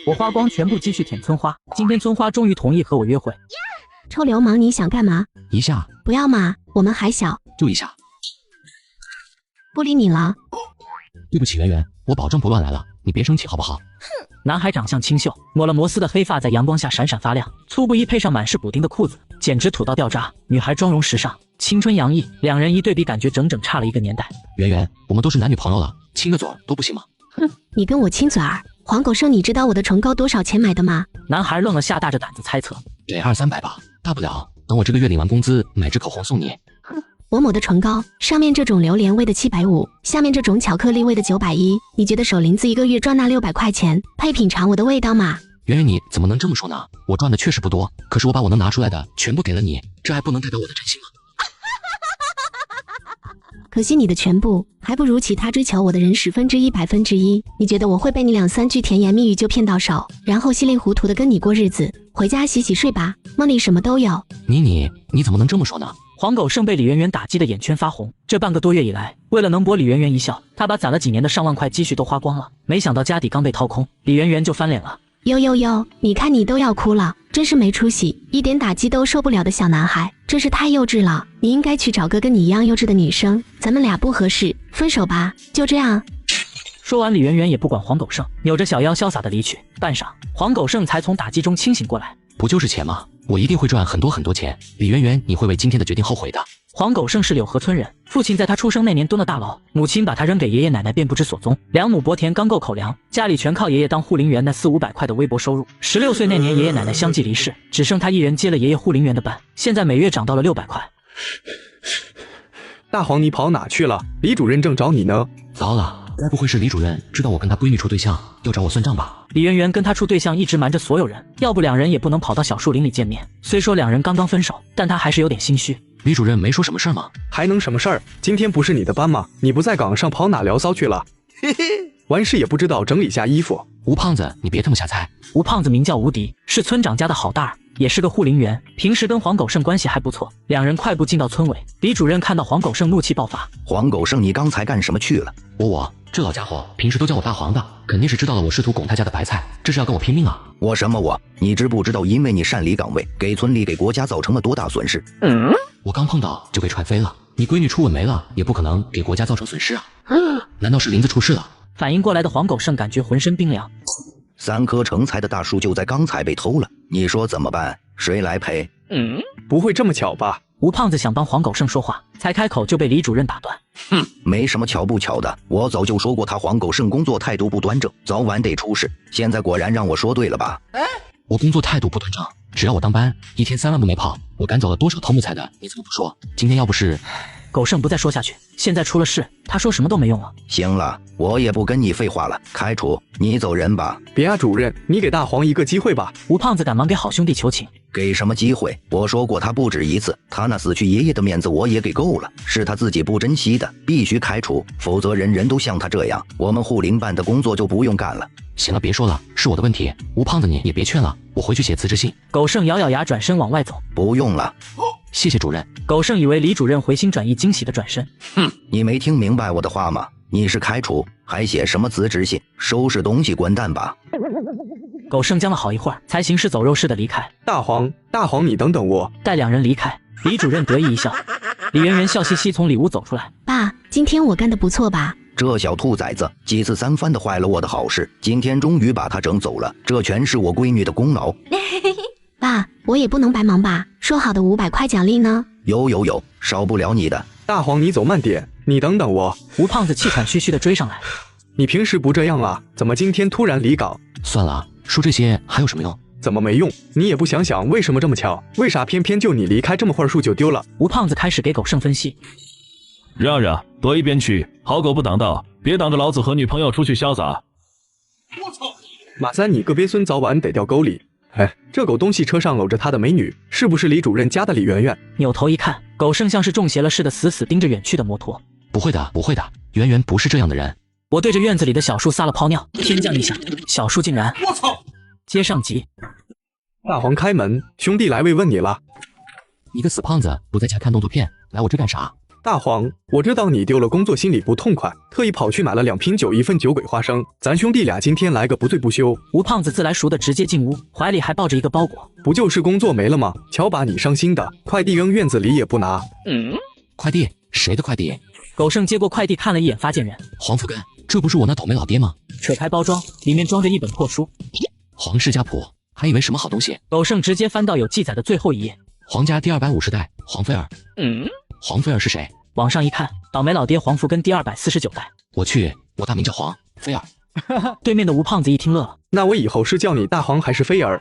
我花光全部积蓄舔村花，今天村花终于同意和我约会。臭流氓，你想干嘛？一下。不要嘛，我们还小。就一下。不理你了。对不起，圆圆，我保证不乱来了，你别生气好不好？哼。男孩长相清秀，抹了摩丝的黑发在阳光下闪闪发亮，粗布衣配上满是补丁的裤子，简直土到掉渣。女孩妆容时尚，青春洋溢，两人一对比，感觉整整差了一个年代。圆圆，我们都是男女朋友了，亲个嘴都不行吗？哼，你跟我亲嘴儿？黄狗剩，你知道我的唇膏多少钱买的吗？男孩愣了下，大着胆子猜测，得200-300吧，大不了等我这个月领完工资买支口红送你。哼，我抹的唇膏，上面这种榴莲味的750，下面这种巧克力味的910，你觉得手林子一个月赚那600块钱，配品尝我的味道吗？圆圆，你怎么能这么说呢？我赚的确实不多，可是我把我能拿出来的全部给了你，这还不能代表我的真心吗？可惜你的全部还不如其他追求我的人1/10、100%。你觉得我会被你2-3句甜言蜜语就骗到手，然后稀里糊涂的跟你过日子？回家洗洗睡吧，梦里什么都有。你怎么能这么说呢？黄狗剩被李圆圆打击的眼圈发红。这半个多月以来，为了能博李圆圆一笑，他把攒了几年的上万块积蓄都花光了。没想到家底刚被掏空，李圆圆就翻脸了。哟，你看你都要哭了，真是没出息，一点打击都受不了的小男孩，真是太幼稚了。你应该去找个跟你一样幼稚的女生，咱们俩不合适，分手吧，就这样。说完，李圆圆也不管黄狗剩，扭着小腰潇洒的离去。半晌，黄狗剩才从打击中清醒过来。不就是钱吗？我一定会赚很多很多钱。李圆圆，你会为今天的决定后悔的。黄狗剩是柳河村人，父亲在他出生那年蹲了大牢，母亲把他扔给爷爷奶奶便不知所踪。两亩薄田刚够口粮，家里全靠爷爷当护林员那400-500块的微薄收入。16岁那年，爷爷奶奶相继离世，只剩他一人接了爷爷护林员的班，现在每月涨到了600块。大黄，你跑哪去了？李主任正找你呢。糟了，该不会是李主任知道我跟他闺女处对象，要找我算账吧？李圆圆跟他处对象一直瞒着所有人，要不两人也不能跑到小树林里见面。虽说两人刚刚分手，但他还是有点心虚。李主任没说什么事儿吗？还能什么事儿？今天不是你的班吗？你不在岗上跑哪聊骚去了？嘿嘿，完事也不知道整理下衣服。吴胖子，你别这么瞎猜。吴胖子名叫吴迪，是村长家的好大儿，也是个护林员，平时跟黄狗剩关系还不错。两人快步进到村委，李主任看到黄狗剩怒气爆发。黄狗剩，你刚才干什么去了？这老家伙平时都叫我大黄的，肯定是知道了我试图拱他家的白菜，这是要跟我拼命啊！你知不知道因为你擅离岗位，给村里给国家造成了多大损失？我刚碰到就被踹飞了，你闺女初吻没了，也不可能给国家造成损失啊！难道是林子出事了？反应过来的黄狗剩感觉浑身冰凉。3棵成材的大树就在刚才被偷了，你说怎么办？谁来赔？不会这么巧吧？吴胖子想帮黄狗剩说话，才开口就被李主任打断。没什么巧不巧的，我早就说过他黄狗剩工作态度不端正，早晚得出事。现在果然让我说对了吧？我工作态度不端正，只要我当班，一天3万步没跑，我赶走了多少偷木材的，你怎么不说？今天要不是……狗剩不再说下去，现在出了事，他说什么都没用了。行了，我也不跟你废话了，开除你走人吧。别啊，主任，你给大黄一个机会吧。吴胖子赶忙给好兄弟求情。给什么机会？我说过他不止一次，他那死去爷爷的面子我也给够了，是他自己不珍惜的，必须开除，否则人人都像他这样，我们护林办的工作就不用干了。行了，别说了，是我的问题。吴胖子你也别劝了，我回去写辞职信。狗剩咬咬牙转身往外走。不用了，谢谢主任。狗剩以为李主任回心转意，惊喜的转身。你没听明白我的话吗？你是开除，还写什么辞职信？收拾东西滚蛋吧！狗剩僵了好一会儿，才行尸走肉似的离开。大黄，你等等我。待两人离开，李主任得意一笑。李圆圆笑嘻嘻从里屋走出来。爸，今天我干得不错吧？这小兔崽子几次三番的坏了我的好事，今天终于把他整走了，这全是我闺女的功劳。爸，我也不能白忙吧？说好的500块奖励呢？有，少不了你的。大黄，你走慢点，你等等我。吴胖子气喘吁吁的追上来。你平时不这样啊，怎么今天突然离岗？算了，说这些还有什么用？怎么没用？你也不想想为什么这么巧？为啥偏偏就你离开这么会儿树就丢了？吴胖子开始给狗剩分析。让让，躲一边去，好狗不挡道，别挡着老子和女朋友出去潇洒。我操！马三，你个鳖孙早晚得掉沟里。哎，这狗东西车上搂着他的美女，是不是李主任家的李圆圆？扭头一看，狗剩像是中邪了似的，死死盯着远去的摩托。不会的，圆圆不是这样的人。我对着院子里的小树撒了泡尿，天降异象，小树竟然……我操！接上集。大黄开门，兄弟来慰问你了。你个死胖子，不在家看动作片，来我这干啥？大黄，我知道你丢了工作，心里不痛快，特意跑去买了2瓶酒，1份酒鬼花生，咱兄弟俩今天来个不醉不休。吴胖子自来熟的直接进屋，怀里还抱着一个包裹。不就是工作没了吗？瞧把你伤心的，快递扔院子里也不拿。快递？谁的快递？狗剩接过快递看了一眼发件人，黄福根，这不是我那倒霉老爹吗？扯开包装，里面装着一本破书，黄氏家谱，还以为什么好东西。狗剩直接翻到有记载的最后一页，黄家第250代黄菲儿。黄菲儿是谁？往上一看，倒霉老爹黄福根第249代。我去，我大名叫黄菲儿。对面的吴胖子一听乐了，那我以后是叫你大黄还是菲儿？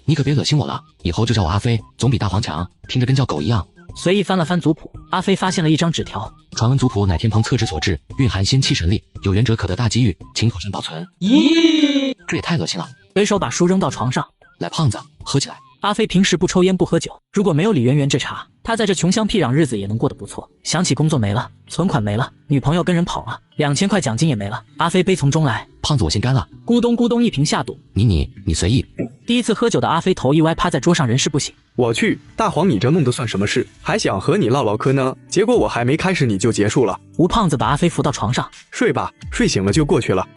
你可别恶心我了，以后就叫我阿飞，总比大黄强，听着跟叫狗一样。随意翻了翻族谱，阿飞发现了一张纸条，传闻族谱乃天蓬测之所制，蕴含仙气神力，有缘者可得大机遇，请妥善保存。咦，这也太恶心了！随手把书扔到床上。来，胖子，喝起来。阿飞平时不抽烟不喝酒，如果没有李圆圆这茬，他在这穷乡僻壤日子也能过得不错。想起工作没了，存款没了，女朋友跟人跑了，2000块奖金也没了，阿飞悲从中来。胖子，我先干了。咕咚咕咚一瓶下肚。你随意。第一次喝酒的阿飞头一歪，趴在桌上人事不省。我去，大黄，你这弄的算什么事？还想和你唠唠嗑呢，结果我还没开始你就结束了。吴胖子把阿飞扶到床上，睡吧，睡醒了就过去了。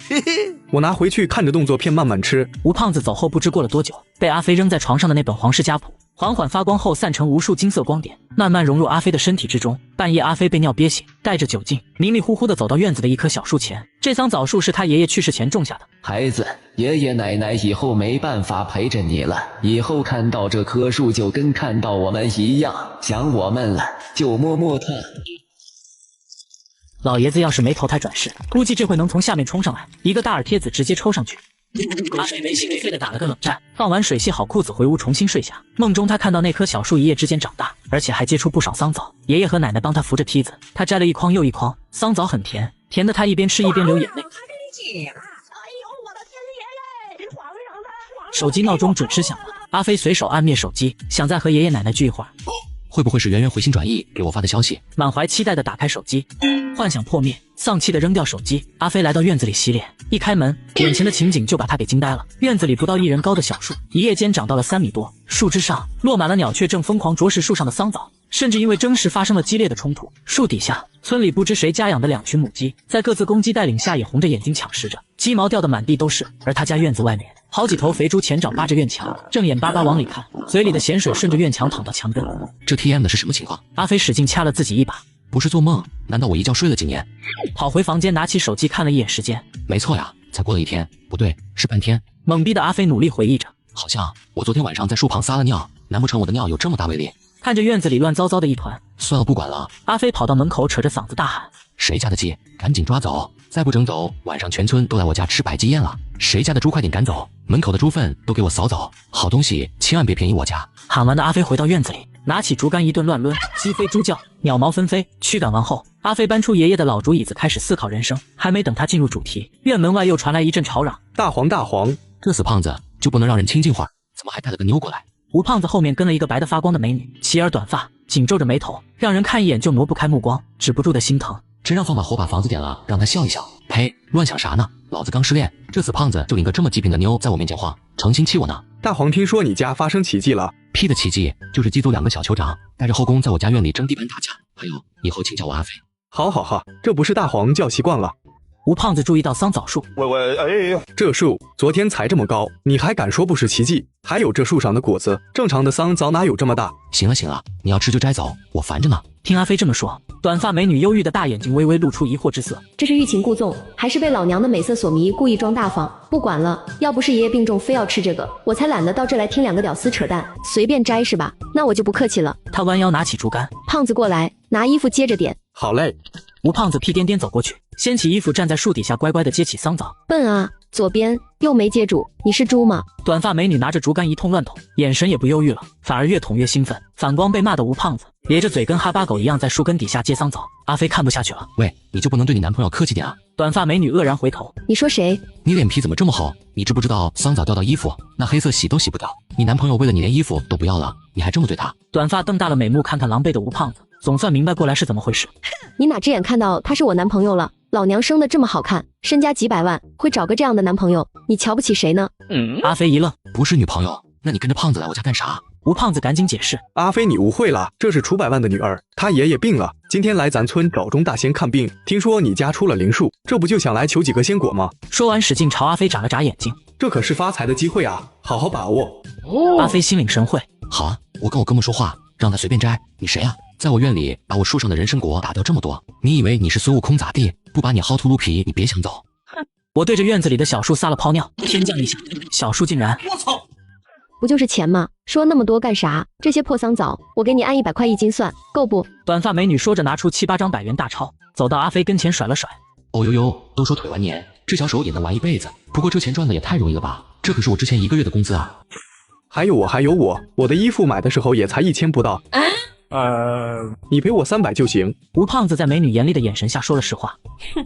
我拿回去看着动作片慢慢吃。吴胖子走后不知过了多久，被阿飞扔在床上的那本黄氏家谱缓缓发光后散成无数金色光点，慢慢融入阿飞的身体之中。半夜阿飞被尿憋醒，带着酒劲迷迷糊糊地走到院子的一棵小树前，这桑枣树是他爷爷去世前种下的。孩子，爷爷奶奶以后没办法陪着你了，以后看到这棵树就跟看到我们一样，想我们了就摸摸它。老爷子要是没投胎转世，估计这会能从下面冲上来，一个大耳贴子直接抽上去。阿飞没心没肺的打了个冷战，放完水系好裤子回屋重新睡下。梦中他看到那棵小树一夜之间长大，而且还结出不少桑枣。爷爷和奶奶帮他扶着梯子，他摘了一筐又一筐，桑枣很甜，甜的他一边吃一边流眼泪。手机闹钟准时响了，阿飞随手按灭手机，想再和爷爷奶奶聚一会儿。会不会是圆圆回心转意给我发的消息？满怀期待的打开手机，幻想破灭，丧气的扔掉手机。阿飞来到院子里洗脸，一开门，眼前的情景就把他给惊呆了。院子里不到1人高的小树，一夜间长到了3米多，树枝上落满了鸟雀正疯狂啄食树上的桑枣，甚至因为争食发生了激烈的冲突。树底下，村里不知谁家养的2群母鸡，在各自公鸡带领下也红着眼睛抢食着，鸡毛掉得满地都是。而他家院子外面，好几头肥猪前爪扒着院墙，正眼巴巴往里看，嘴里的咸水顺着院墙淌到墙根。这 TM 的是什么情况？阿飞使劲掐了自己一把，不是做梦？难道我一觉睡了几年？跑回房间拿起手机看了一眼时间，没错呀，才过了1天，不对，是半天。懵逼的阿飞努力回忆着，好像我昨天晚上在树旁撒了尿，难不成我的尿有这么大威力？看着院子里乱糟糟的一团，算了，不管了。阿飞跑到门口，扯着嗓子大喊：谁家的鸡，赶紧抓走！再不整走，晚上全村都来我家吃百鸡宴了。谁家的猪，快点赶走！门口的猪粪都给我扫走！好东西千万别便宜我家！喊完的阿飞回到院子里，拿起竹竿一顿乱抡，鸡飞猪叫，鸟毛纷飞。驱赶完后，阿飞搬出爷爷的老竹椅子，开始思考人生。还没等他进入主题，院门外又传来一阵吵嚷：大黄大黄，这死胖子就不能让人清静会儿？怎么还带了个妞过来？吴胖子后面跟了一个白得发光的美女，齐耳短发，紧皱着眉头，让人看一眼就挪不开目光，止不住的心疼。真让放把火把房子点了，让他笑一笑。呸，乱想啥呢？老子刚失恋，这死胖子就领个这么极品的妞在我面前晃，成心气我呢。大黄，听说你家发生奇迹了？屁的奇迹，就是鸡走2个小酋长，带着后宫在我家院里争地盘打架。还有，以后请叫我阿飞。好，这不是大黄叫习惯了。吴胖子注意到桑枣树，这树昨天才这么高，你还敢说不是奇迹？还有这树上的果子，正常的桑枣哪有这么大？行了，你要吃就摘走，我烦着呢。听阿飞这么说，短发美女忧郁的大眼睛微微露出疑惑之色。这是欲擒故纵，还是被老娘的美色所迷，故意装大方？不管了，要不是爷爷病重非要吃这个，我才懒得到这来听2个屌丝扯淡。随便摘是吧？那我就不客气了。他弯腰拿起竹竿，胖子过来，拿衣服接着点。好嘞。吴胖子屁颠颠走过去，掀起衣服站在树底下，乖乖地接起桑枣。笨啊，左边又没接住，你是猪吗？短发美女拿着竹竿一通乱捅，眼神也不忧郁了，反而越捅越兴奋。反光被骂的吴胖子咧着嘴跟哈巴狗一样在树根底下接桑枣。阿飞看不下去了，喂，你就不能对你男朋友客气点啊？短发美女愕然回头，你说谁？你脸皮怎么这么厚？你知不知道桑枣掉到衣服，那黑色洗都洗不掉？你男朋友为了你连衣服都不要了，你还这么对他？短发瞪大了美目看看狼狈的吴胖子，总算明白过来是怎么回事。你哪只眼看到他是我男朋友了？老娘生的这么好看，身家几百万，会找个这样的男朋友，你瞧不起谁呢？阿飞一愣，不是女朋友，那你跟着胖子来我家干啥？吴胖子赶紧解释，阿飞你误会了，这是楚百万的女儿，她爷爷病了，今天来咱村找钟大仙看病，听说你家出了灵术，这不就想来求几个仙果吗？说完，使劲朝阿飞眨了眨眼睛。这可是发财的机会啊，好好把握。阿飞心领神会。好啊，我跟我哥们说话，让他随便摘。你谁啊？在我院里把我树上的人参果打掉这么多，你以为你是孙悟空咋地？不把你薅秃噜皮，你别想走。我对着院子里的小树撒了泡尿，天降异象，小树竟然……我操！不就是钱吗？说那么多干啥？这些破桑枣，我给你按100块1斤算，够不？短发美女说着，拿出7、8张100元大钞，走到阿飞跟前甩了甩。哦呦呦，都说腿玩年，这小手也能玩一辈子。不过这钱赚的也太容易了吧？这可是我之前1个月的工资啊！还有我的衣服买的时候也才1000不到。你赔我300就行。吴胖子在美女严厉的眼神下说了实话。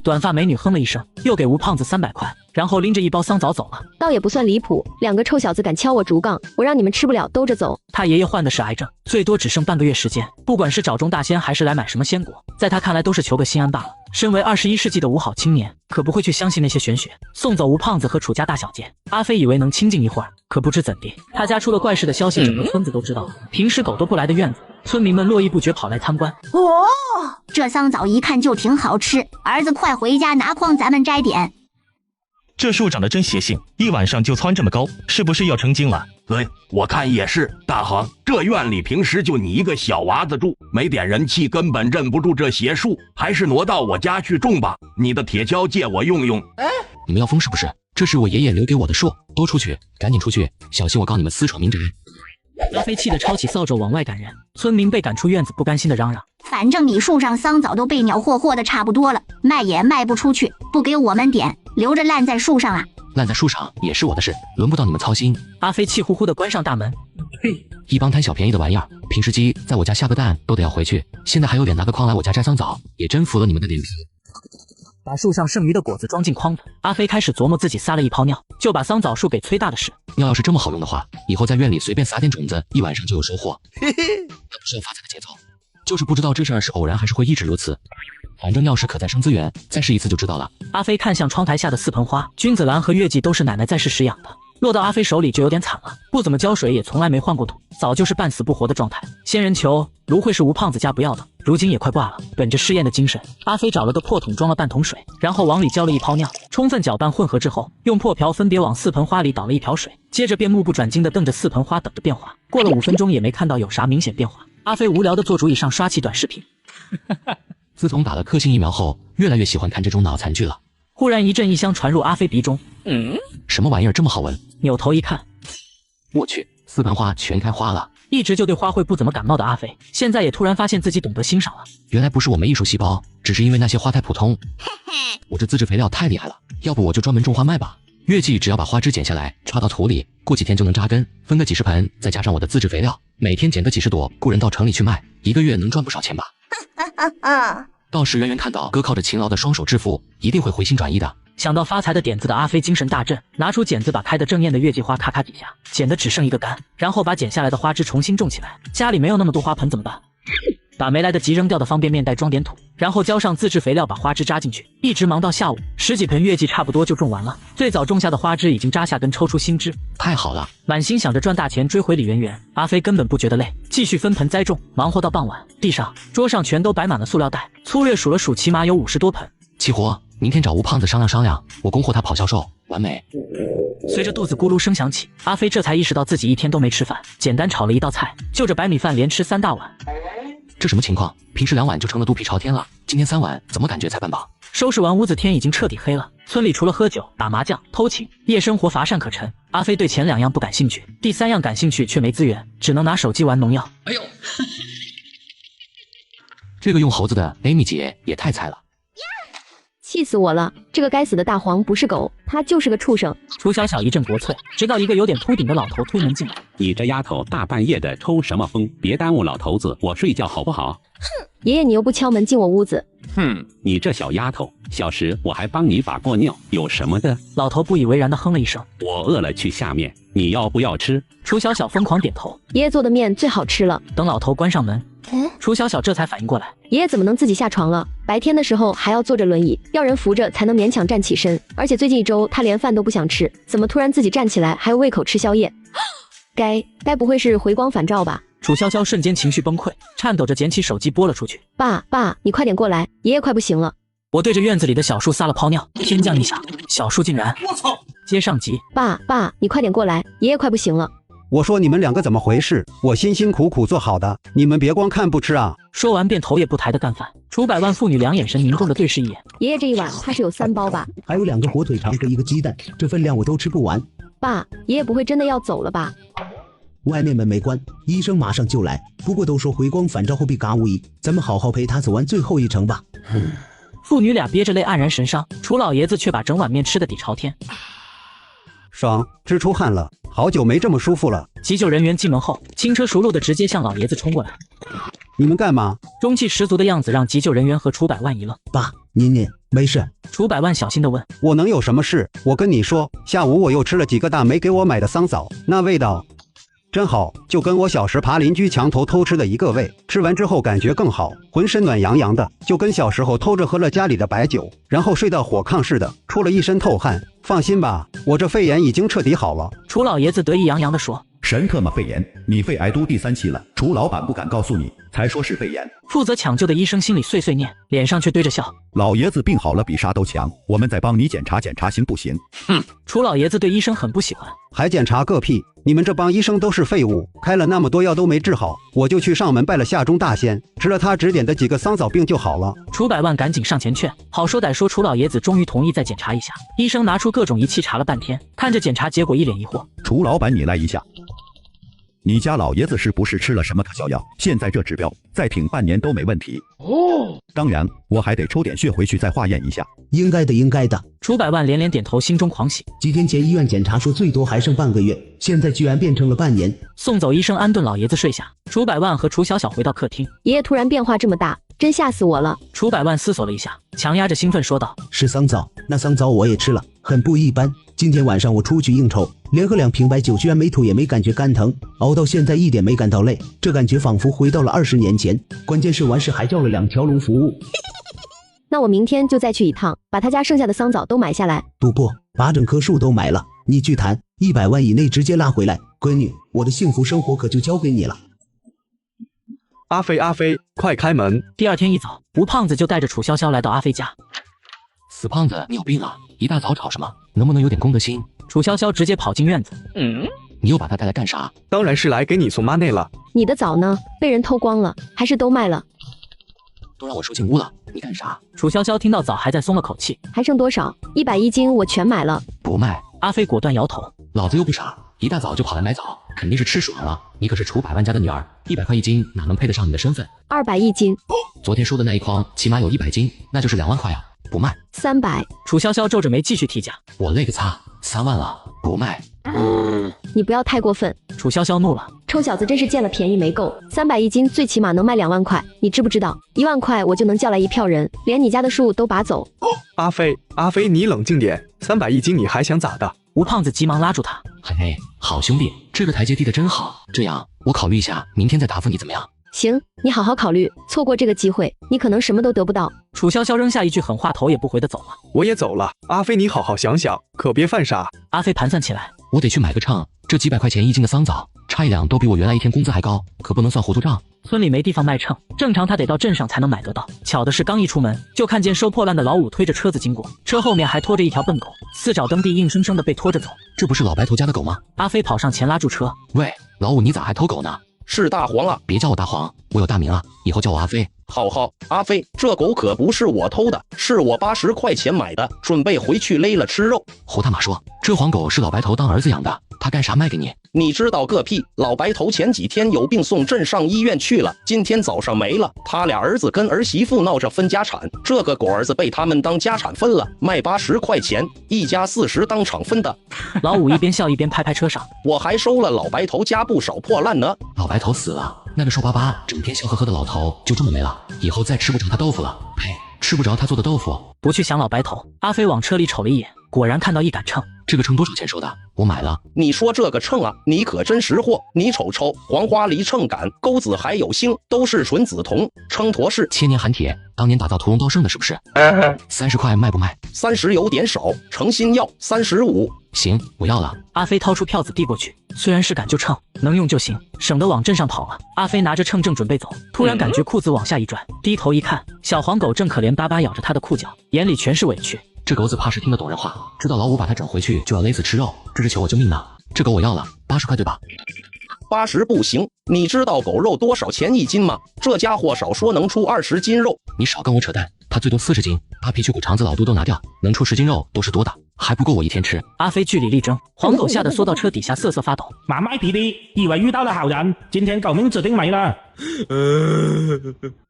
短发美女哼了一声，又给吴胖子300块，然后拎着一包桑枣走了。倒也不算离谱，2个臭小子敢敲我竹杠，我让你们吃不了兜着走。他爷爷患的是癌症，最多只剩半个月时间。不管是找钟大仙还是来买什么仙果，在他看来都是求个心安罢了。身为21世纪的五好青年，可不会去相信那些玄学。送走吴胖子和楚家大小姐，阿飞以为能清静一会儿，可不知怎地，他家出了怪事的消息，整个村子都知道了。平时狗都不来的院子，村民们络绎不绝跑来参观。这桑枣一看就挺好吃，儿子快回家拿筐，咱们摘点。这树长得真邪性，一晚上就蹿这么高，是不是要成精了？我看也是。大行，这院里平时就你一个小娃子住，没点人气根本镇不住这邪树，还是挪到我家去种吧。你的铁锹借我用用。你们要疯是不是？这是我爷爷留给我的树，都出去，赶紧出去，小心我告你们私闯民宅。阿飞气得抄起扫帚往外赶人，村民被赶出院子，不甘心的嚷嚷：反正你树上桑枣都被鸟霍的差不多了，卖也卖不出去，不给我们点，留着烂在树上啊！烂在树上也是我的事，轮不到你们操心。阿飞气呼呼的关上大门。嘿，一帮贪小便宜的玩意儿，平时鸡在我家下个蛋都得要回去，现在还有脸拿个筐来我家摘桑枣，也真服了你们的脸皮。把树上剩余的果子装进筐子，阿飞开始琢磨自己撒了一泡尿就把桑枣树给催大的事。尿要是这么好用的话，以后在院里随便撒点种子，一晚上就有收获。那不是要发财的节奏，就是不知道这事儿是偶然还是会一直如此。反正尿是可再生资源，再试一次就知道了。阿飞看向窗台下的4盆花，君子兰和月季都是奶奶在世时养的，落到阿飞手里就有点惨了，不怎么浇水，也从来没换过土，早就是半死不活的状态。仙人球芦荟是吴胖子家不要的，如今也快挂了。本着试验的精神，阿飞找了个破桶装了半桶水，然后往里浇了一泡尿，充分搅拌混合之后，用破瓢分别往4盆花里倒了一瓢水，接着便目不转睛地瞪着4盆花等着变化。过了5分钟也没看到有啥明显变化，阿飞无聊地坐竹椅上刷起短视频。自从打了克星疫苗后，越来越喜欢看这种脑残剧了。忽然一阵异香传入阿飞鼻中，什么玩意儿这么好闻？扭头一看，我去，4盆花全开花了。一直就对花卉不怎么感冒的阿飞，现在也突然发现自己懂得欣赏了。原来不是我没艺术细胞，只是因为那些花太普通。我这自制肥料太厉害了，要不我就专门种花卖吧。月季只要把花枝剪下来插到土里，过几天就能扎根，分个几十盆，再加上我的自制肥料，每天捡个几十朵，雇人到城里去卖，1个月能赚不少钱吧。到时圆圆看到哥靠着勤劳的双手致富，一定会回心转意的。想到发财的点子的阿飞精神大振，拿出剪子把开得正艳的月季花咔咔几下，剪得只剩1个干，然后把剪下来的花枝重新种起来。家里没有那么多花盆怎么办？把没来得及扔掉的方便面袋装点土，然后浇上自制肥料，把花枝扎进去，一直忙到下午，10几盆月季差不多就种完了。最早种下的花枝已经扎下根，抽出新枝，太好了！满心想着赚大钱追回李圆圆，阿飞根本不觉得累，继续分盆栽种，忙活到傍晚。地上、桌上全都摆满了塑料袋，粗略数了数，起码有50多盆。齐活，明天找吴胖子商量商量，我供货他跑销售，完美。随着肚子咕噜声响起，阿飞这才意识到自己一天都没吃饭，简单炒了一道菜，就着白米饭连吃3大碗。这什么情况？平时2碗就成了肚皮朝天了，今天3碗怎么感觉才半饱？收拾完屋子，天已经彻底黑了。村里除了喝酒、打麻将、偷情，夜生活乏善可陈。阿飞对前2样不感兴趣，第3样感兴趣却没资源，只能拿手机玩农药。哎呦，这个用猴子的 Amy 姐也太菜了。气死我了！这个该死的大黄不是狗，他就是个畜生。楚小小一阵国粹，直到一个有点秃顶的老头推门进来。你这丫头大半夜的抽什么风？别耽误老头子我睡觉好不好？哼，爷爷你又不敲门进我屋子。你这小丫头，小时我还帮你把过尿，有什么的？老头不以为然地哼了一声。我饿了，去下面，你要不要吃？楚小小疯狂点头。爷爷做的面最好吃了。等老头关上门，楚小小这才反应过来，爷爷怎么能自己下床了？白天的时候还要坐着轮椅，要人扶着才能勉强站起身，而且最近1周他连饭都不想吃，怎么突然自己站起来还有胃口吃宵夜？该不会是回光返照吧？楚潇潇瞬间情绪崩溃，颤抖着捡起手机拨了出去。爸，你快点过来，爷爷快不行了。我对着院子里的小树撒了泡尿，天降异响，小树竟然……我操！接上集。爸，你快点过来，爷爷快不行了。我说你们两个怎么回事？我辛辛苦苦做好的，你们别光看不吃啊！说完便头也不抬的干饭。楚百万父女俩眼神凝重的对视一眼。爷爷这一碗怕是有3包吧？还有2个火腿肠和1个鸡蛋，这分量我都吃不完。爸，爷爷不会真的要走了吧？外面门没关，医生马上就来。不过都说回光返照后必嘎无疑，咱们好好陪他走完最后一程吧。父女俩憋着泪黯然神伤，楚老爷子却把整碗面吃得底朝天。爽，吃出汗了，好久没这么舒服了。急救人员进门后，轻车熟路的直接向老爷子冲过来。你们干嘛？中气十足的样子让急救人员和楚百万一愣。爸，您没事？楚百万小心地问。我能有什么事？我跟你说，下午我又吃了几个大梅给我买的桑枣，那味道真好，就跟我小时爬邻居墙头偷吃的一个味。吃完之后感觉更好，浑身暖洋洋的，就跟小时候偷着喝了家里的白酒，然后睡到火炕似的，出了一身透汗。放心吧，我这肺炎已经彻底好了。楚老爷子得意洋洋地说。神特么肺炎，你肺癌都第3期了，楚老板不敢告诉你，才说是肺炎。负责抢救的医生心里碎碎念，脸上却堆着笑。老爷子病好了比啥都强，我们再帮你检查检查行不行？楚老爷子对医生很不喜欢。还检查个屁！你们这帮医生都是废物，开了那么多药都没治好，我就去上门拜了下中大仙，吃了他指点的几个桑枣病就好了。楚百万赶紧上前劝，好说歹说，楚老爷子终于同意再检查一下。医生拿出各种仪器查了半天，看着检查结果一脸疑惑。楚老板，你来一下。你家老爷子是不是吃了什么特效药？现在这指标再挺半年都没问题哦。当然，我还得抽点血回去再化验一下。应该的。楚百万连连点头，心中狂喜。几天前医院检查说最多还剩半个月，现在居然变成了半年。送走医生，安顿老爷子睡下。楚百万和楚小小回到客厅。爷爷突然变化这么大，真吓死我了。楚百万思索了一下，强压着兴奋说道：是桑枣，那桑枣我也吃了，很不一般。今天晚上我出去应酬，连喝2瓶白酒，居然没吐也没感觉肝疼，熬到现在一点没感到累，这感觉仿佛回到了20年前。关键是完事还叫了2条龙服务。那我明天就再去一趟，把他家剩下的桑枣都买下来。不，把整棵树都买了，你去谈，100万以内直接拉回来。闺女，我的幸福生活可就交给你了。阿飞，快开门！第二天一早，吴胖子就带着楚潇潇来到阿飞家。死胖子，你有病啊！一大早吵什么？能不能有点公德心？楚潇潇直接跑进院子。你又把他带来干啥？当然是来给你送妈内了。你的枣呢？被人偷光了，还是都卖了？都让我收进屋了，你干啥？楚潇潇听到枣还在松了口气。还剩多少？110斤，我全买了。不卖。阿飞果断摇头。老子又不傻，一大早就跑来买枣，肯定是吃爽了。你可是楚百万家的女儿，100块1斤哪能配得上你的身份？200一斤。昨天说的那一筐起码有100斤，那就是2万块啊！不卖。300。楚潇潇皱着眉继续提价。我勒个擦，3万了，不卖。你不要太过分。楚潇潇怒了。臭小子真是见了便宜没够，300一斤最起码能卖2万块，你知不知道？1万块我就能叫来一票人，连你家的树都拔走。阿飞，你冷静点，300一斤你还想咋的？吴胖子急忙拉住他。嘿，好兄弟，这个台阶递得真好。这样，我考虑一下，明天再答复你怎么样？行，你好好考虑，错过这个机会，你可能什么都得不到。楚潇潇扔下一句狠话，头也不回的走了。我也走了，阿飞，你好好想想，可别犯傻。阿飞盘算起来，我得去买个秤，这几百块钱1斤的桑枣，差1两都比我原来一天工资还高，可不能算糊涂账。村里没地方卖秤，正常他得到镇上才能买得到。巧的是，刚一出门就看见收破烂的老五推着车子经过，车后面还拖着一条笨狗，4脚蹬地，硬生生的被拖着走。这不是老白头家的狗吗？阿飞跑上前拉住车。喂，老五，你咋还偷狗呢？是大黄啊！别叫我大黄，我有大名啊，以后叫我阿飞。好，阿飞，这狗可不是我偷的，是我80块钱买的，准备回去勒了吃肉。胡大马说，这黄狗是老白头当儿子养的，他干啥卖给你？你知道个屁！老白头前几天有病送镇上医院去了，今天早上没了。他俩儿子跟儿媳妇闹着分家产，这个狗儿子被他们当家产分了，卖80块钱，一家40当场分的。老五一边笑一边拍车上，我还收了老白头家不少破烂呢。老白头死了，那个瘦巴巴、整天笑呵呵的老头就这么没了，以后再吃不着他豆腐了。呸，吃不着他做的豆腐。不去想老白头，阿飞往车里瞅了一眼，果然看到一杆秤。这个秤多少钱收的？我买了。你说这个秤啊，你可真识货。你瞅瞅，黄花梨秤杆、钩子还有星，都是纯紫铜，秤砣是千年寒铁，当年打造屠龙刀圣的，是不是？30块卖不卖？30有点少，诚心要35。行，我要了。阿飞掏出票子递过去，虽然是杆就秤，能用就行，省得往镇上跑啊。阿飞拿着秤正准备走，突然感觉裤子往下一转，低头一看，小黄狗正可怜巴巴咬着他的裤脚，眼里全是委屈。这狗子怕是听得懂人话，知道老五把它整回去就要勒死吃肉，这是求我救命呢。这狗我要了，80块对吧？80不行，你知道狗肉多少钱1斤吗？这家伙少说能出20斤肉。你少跟我扯淡，它最多40斤，把皮去骨肠子老肚都拿掉，能出10斤肉都是多的，还不够我一天吃。阿飞据理力争，黄狗吓得缩到车底下瑟瑟发抖。慢慢皮皮，以为遇到了好人，今天狗命指定没了。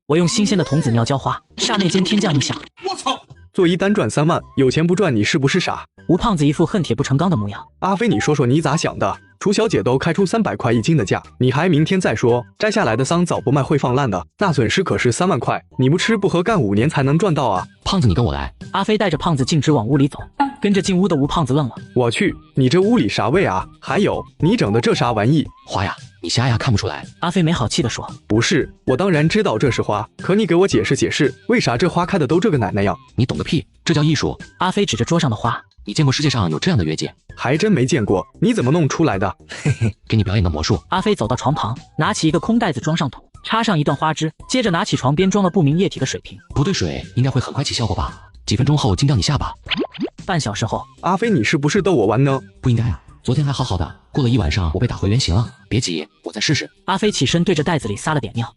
我用新鲜的童子尿浇花，刹那间天降异象。我操！做一单赚3万，有钱不赚你是不是傻？吴胖子一副恨铁不成钢的模样。阿飞，你说说你咋想的？楚小姐都开出300块1斤的价，你还明天再说？摘下来的桑枣不卖会放烂的，那损失可是3万块，你不吃不喝干5年才能赚到啊！胖子，你跟我来。阿飞带着胖子径直往屋里走，跟着进屋的吴胖子愣了。我去，你这屋里啥味啊？还有，你整的这啥玩意？花呀，你瞎呀，看不出来？阿飞没好气地说。不是，我当然知道这是花，可你给我解释解释，为啥这花开的都这个奶奶样？你懂个屁，这叫艺术。阿飞指着桌上的花。你见过世界上有这样的月季？还真没见过，你怎么弄出来的？嘿嘿，给你表演个魔术。阿飞走到床旁，拿起一个空袋子装上土，插上一段花枝，接着拿起床边装了不明液体的水瓶。不对水应该会很快起效果吧？几分钟后惊掉你下巴。半小时后，阿飞你是不是逗我玩呢？不应该啊，昨天还好好的，过了一晚上我被打回原形了。别急，我再试试。阿飞起身对着袋子里撒了点尿。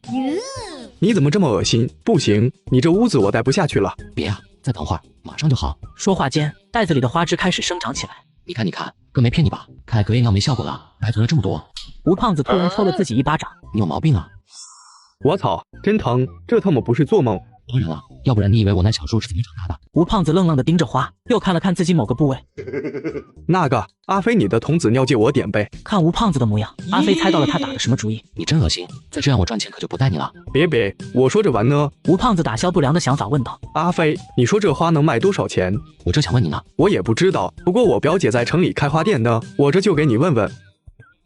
你怎么这么恶心？不行，你这屋子我待不下去了。别啊，再等会儿，马上就好。说话间，袋子里的花枝开始生长起来。你看，哥没骗你吧？看来隔夜尿没效果了，白囤了这么多。吴胖子突然抽了自己一巴掌。你有毛病啊！我操，真疼！这他妈不是做梦。当然了，要不然你以为我那小树是怎么长大的？吴胖子愣愣地盯着花，又看了看自己某个部位。那个，阿飞，你的童子尿借我点呗。看吴胖子的模样，阿飞猜到了他打的什么主意。你真恶心，再这样我赚钱可就不带你了。别，我说着玩呢。吴胖子打消不良的想法问道。阿飞，你说这花能卖多少钱？我正想问你呢。我也不知道，不过我表姐在城里开花店呢，我这就给你问问。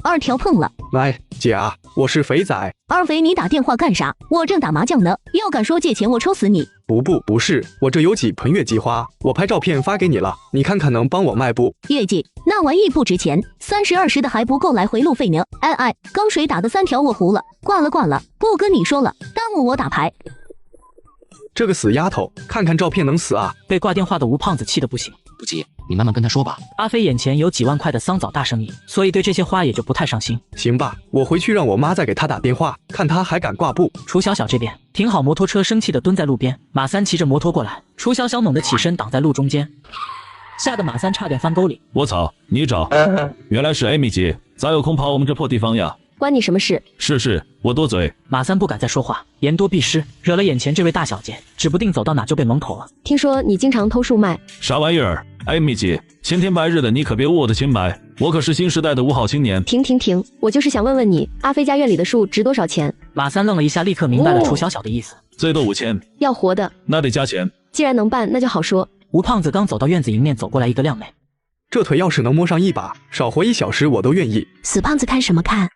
2条碰了。来，姐啊，我是肥仔。二肥，你打电话干啥？我正打麻将呢，要敢说借钱，我抽死你！不是，我这有几盆月季花，我拍照片发给你了，你看看能帮我卖不？月季那玩意不值钱，30-20的还不够来回路费呢。哎，刚水打的3条我糊了，挂了，不跟你说了，耽误我打牌。这个死丫头，看看照片能死啊！被挂电话的吴胖子气得不行。不急，你慢慢跟他说吧。阿飞眼前有几万块的桑枣大生意，所以对这些花也就不太上心。行吧，我回去让我妈再给他打电话，看他还敢挂不。楚小小这边停好摩托车，生气地蹲在路边。马三骑着摩托过来，楚小小猛地起身挡在路中间，吓得马三差点翻沟里。我操，你找，原来是 Amy 姐，咋有空跑我们这破地方呀？关你什么事？是，我多嘴。马三不敢再说话，言多必失，惹了眼前这位大小姐，指不定走到哪就被蒙头了。听说你经常偷树卖，啥玩意儿？Amy 姐，青天白日的，你可别污我的清白，我可是新时代的5好青年。停，我就是想问问你，阿飞家院里的树值多少钱？马三愣了一下，立刻明白了楚小小的意思。最多5000。要活的，那得加钱。既然能办，那就好说。吴胖子刚走到院子迎面走过来一个靓妹，这腿要是能摸上一把，少活1小时我都愿意。死胖子看什么看？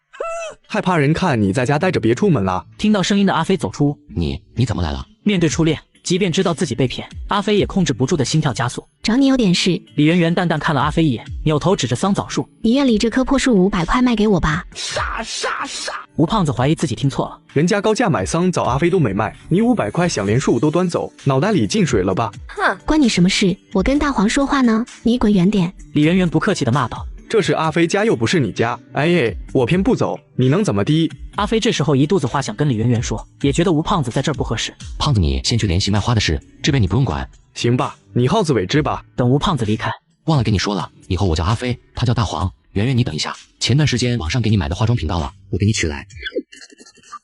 害怕人看你在家待着别出门啦。听到声音的阿飞走出屋。你怎么来了？面对初恋，即便知道自己被骗，阿飞也控制不住的心跳加速。找你有点事。李圆圆淡淡看了阿飞一眼，扭头指着桑枣树。你院里这棵破树500块卖给我吧。傻。吴胖子怀疑自己听错了，人家高价买桑枣阿飞都没卖，你500块想连树都端走，脑袋里进水了吧？哼，关你什么事？我跟大黄说话呢，你滚远点。李圆圆不客气地骂道。这是阿飞家又不是你家，哎，我偏不走，你能怎么的？阿飞这时候一肚子话想跟李圆圆说，也觉得吴胖子在这儿不合适。胖子，你先去联系卖花的事，这边你不用管。行吧，你好自为之吧。等吴胖子离开，忘了跟你说了，以后我叫阿飞，他叫大黄。圆圆，你等一下，前段时间网上给你买的化妆品到了，我给你取来。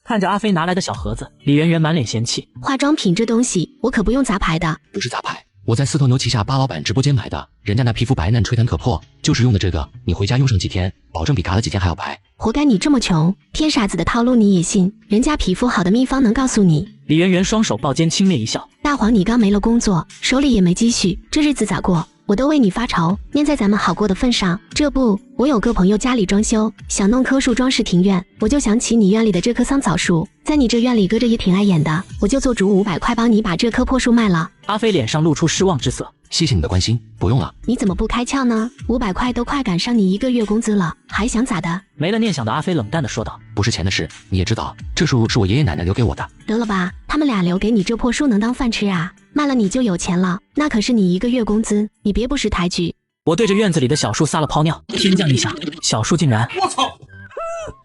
看着阿飞拿来的小盒子，李圆圆满脸嫌弃。化妆品这东西我可不用杂牌的。不是杂牌，我在四头牛旗下巴老板直播间买的，人家那皮肤白嫩吹弹可破，就是用的这个，你回家用上几天，保证比卡了几天还要白。活该你这么穷，骗傻子的套路你也信？人家皮肤好的秘方能告诉你。李圆圆双手抱肩轻蔑一笑。大黄，你刚没了工作，手里也没积蓄，这日子咋过？我都为你发愁。念在咱们好过的份上，这不，我有个朋友家里装修，想弄棵树装饰庭院，我就想起你院里的这棵桑枣树，在你这院里搁着也挺碍眼的，我就做主500块帮你把这棵破树卖了。阿飞脸上露出失望之色。谢谢你的关心，不用了。你怎么不开窍呢？500块都快赶上你1个月工资了，还想咋的？没了念想的阿飞冷淡地说道：“不是钱的事，你也知道，这树是我爷爷奶奶留给我的。”得了吧，他们俩留给你这破树能当饭吃啊？卖了你就有钱了，那可是你1个月工资，你别不识抬举。我对着院子里的小树撒了泡尿，天降一下，小树竟然……我操！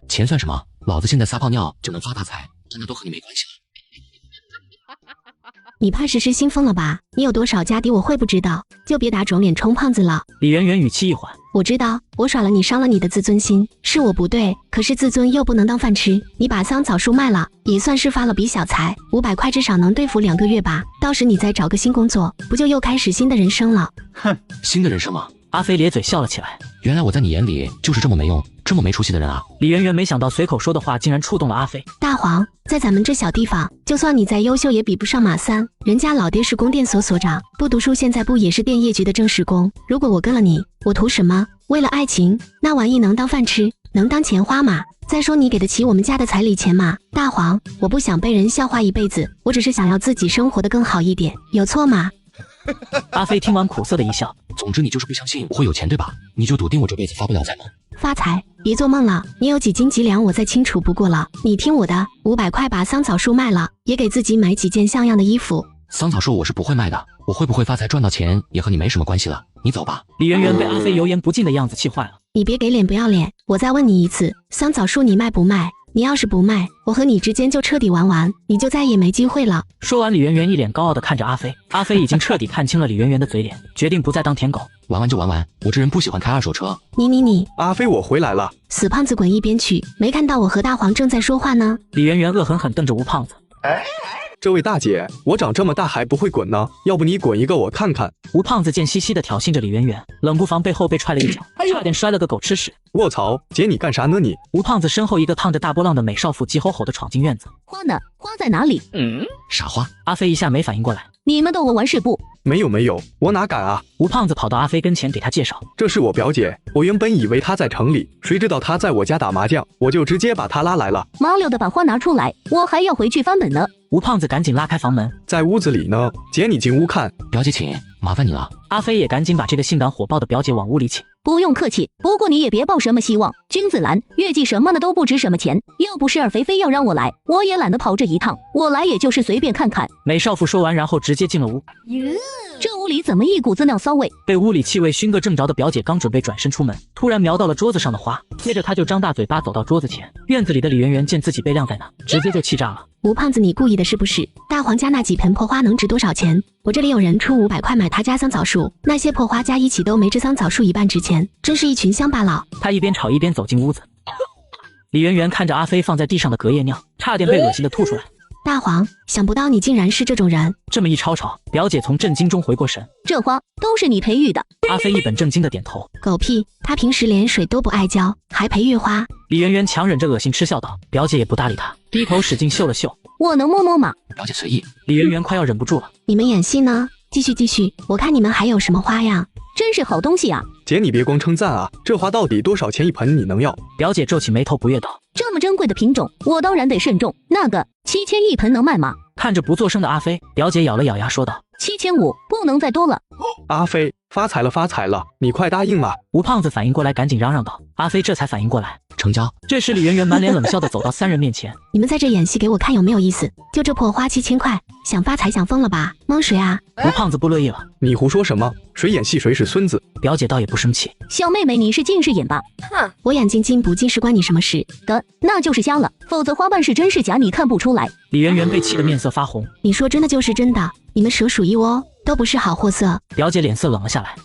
钱算什么？老子现在撒泡尿就能发大财，那都和你没关系了。你怕是失心疯了吧？你有多少家底我会不知道，就别打肿脸充胖子了。李圆圆语气一缓，我知道我耍了你，伤了你的自尊心，是我不对，可是自尊又不能当饭吃。你把桑枣树卖了，也算是发了笔小财，500块至少能对付2个月吧。到时你再找个新工作，不就又开始新的人生了？哼，新的人生吗？阿飞咧嘴笑了起来。原来我在你眼里就是这么没用、这么没出息的人啊！李圆圆没想到随口说的话竟然触动了阿飞。大黄，在咱们这小地方，就算你再优秀，也比不上马三。人家老爹是供电所所长，不读书现在不也是电业局的正式工？如果我跟了你，我图什么？为了爱情，那玩意能当饭吃，能当钱花吗？再说你给得起我们家的彩礼钱吗？大黄，我不想被人笑话一辈子，我只是想要自己生活得更好一点，有错吗？阿飞听完苦涩的一笑。总之你就是不相信我会有钱对吧？你就笃定我这辈子发不了财吗？发财？别做梦了，你有几斤几两我再清楚不过了。你听我的，500块把桑枣树卖了，也给自己买几件像样的衣服。桑枣树我是不会卖的，我会不会发财赚到钱也和你没什么关系了，你走吧。李圆圆被阿飞油盐不进的样子气坏了。你别给脸不要脸，我再问你一次，桑枣树你卖不卖？你要是不卖，我和你之间就彻底玩完，你就再也没机会了。说完，李圆圆一脸高傲地看着阿飞。阿飞已经彻底看清了李圆圆的嘴脸，决定不再当舔狗。玩完就玩完，我这人不喜欢开二手车。你，阿飞，我回来了。死胖子滚一边去！没看到我和大黄正在说话呢？李圆圆恶狠狠瞪着吴胖子。这位大姐，我长这么大还不会滚呢，要不你滚一个我看看。吴胖子贱兮兮地挑衅着李圆圆，冷不防背后被踹了一脚，差点摔了个狗吃屎。卧槽，姐你干啥呢你？吴胖子身后一个烫着大波浪的美少妇急吼吼地闯进院子。花呢？花在哪里？傻花。阿飞一下没反应过来。你们逗我玩是不？没有，我哪敢啊！吴胖子跑到阿飞跟前给他介绍，这是我表姐，我原本以为她在城里，谁知道她在我家打麻将，我就直接把她拉来了。麻溜的把花拿出来，我还要回去翻本呢。吴胖子赶紧拉开房门，在屋子里呢，姐你进屋看。表姐请，麻烦你了。阿飞也赶紧把这个性感火爆的表姐往屋里请。不用客气，不过你也别抱什么希望。君子兰，月季什么的都不值什么钱，又不是二肥非要让我来，我也懒得跑这一趟，我来也就是随便看看。美少妇说完，然后直接进了屋。这屋里怎么一股子尿骚味？被屋里气味熏个正着的表姐刚准备转身出门，突然瞄到了桌子上的花，接着她就张大嘴巴走到桌子前。院子里的李圆圆见自己被晾在那，直接就气炸了。吴胖子，你故意的是不是？大黄家那几盆破花能值多少钱？我这里有人出500块买他家桑枣树，那些破花加一起都没这桑枣树1半值钱，真是一群乡巴佬。他一边吵一边走进屋子。李圆圆看着阿飞放在地上的隔夜尿，差点被恶心的吐出来。大黄，想不到你竟然是这种人。这么一吵，表姐从震惊中回过神。这花都是你培育的？阿飞一本正经的点头。狗屁，他平时连水都不爱浇，还培育花。李圆圆强忍着恶心嗤笑道，表姐也不搭理他，低头使劲嗅了嗅。我能摸摸吗？表姐随意。李圆圆快要忍不住了。你们演戏呢？继续，我看你们还有什么花样。真是好东西啊！姐你别光称赞啊，这花到底多少钱一盆？你能要？表姐皱起眉头不悦道。这么珍贵的品种，我当然得慎重。那个7000一盆能卖吗？看着不作声的阿飞，表姐咬了咬牙说道：7500，不能再多了。阿飞，发财了，你快答应了。吴胖子反应过来，赶紧嚷嚷道。阿飞这才反应过来，成交。这时李圆圆满脸冷笑的走到三人面前。你们在这演戏给我看有没有意思？就这破花7000块，想发财想疯了吧？蒙谁啊？吴胖子不乐意了，你胡说什么？谁演戏谁是孙子？表姐倒也不生气。小妹妹，你是近视眼吧？哼，我眼睛近不近视关你什么事？的，那就是瞎了，否则花瓣是真是假你看不出来。李圆圆被气得面色发红。你说真的就是真的，你们蛇鼠一窝，都不是好货色。表姐脸色冷了下来。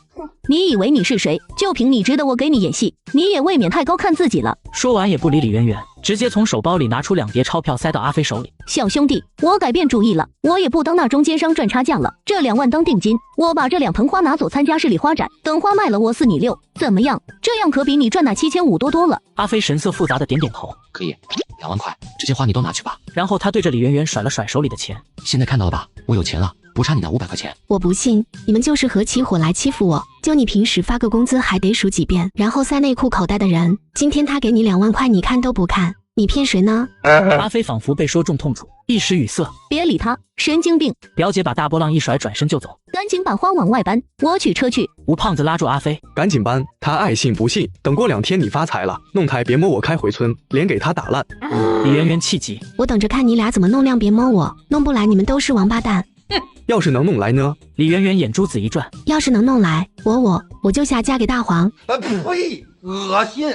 你以为你是谁？就凭你值得我给你演戏？你也未免太高看自己了。说完也不理李圆圆，直接从手包里拿出2叠钞票塞到阿飞手里。小兄弟，我改变主意了，我也不当那中间商赚差价了，这2万当定金，我把这2盆花拿走参加市里花展，等花卖了我4你6，怎么样？这样可比你赚那7500多了。阿飞神色复杂的点点头，可以，2万块，这些花你都拿去吧。然后他对着李圆圆甩了甩手里的钱。现在看到了吧，我有钱了，不差你那500块钱。我不信，你们就是合起伙来欺负我。就你平时发个工资还得数几遍，然后塞内裤口袋的人，今天他给你2万块，你看都不看，你骗谁呢？阿飞仿佛被说中痛处，一时语塞。别理他，神经病！表姐把大波浪一甩，转身就走。赶紧把花往外搬，我取车去。吴胖子拉住阿飞，赶紧搬，他爱信不信，等过2天你发财了，弄台别摸我开回村，脸给他打烂。李圆圆气急，我等着看你俩怎么弄亮，别摸我，弄不来你们都是王八蛋。要是能弄来呢？李圆圆眼珠子一转，要是能弄来，我就下嫁给大黄。呸！恶心！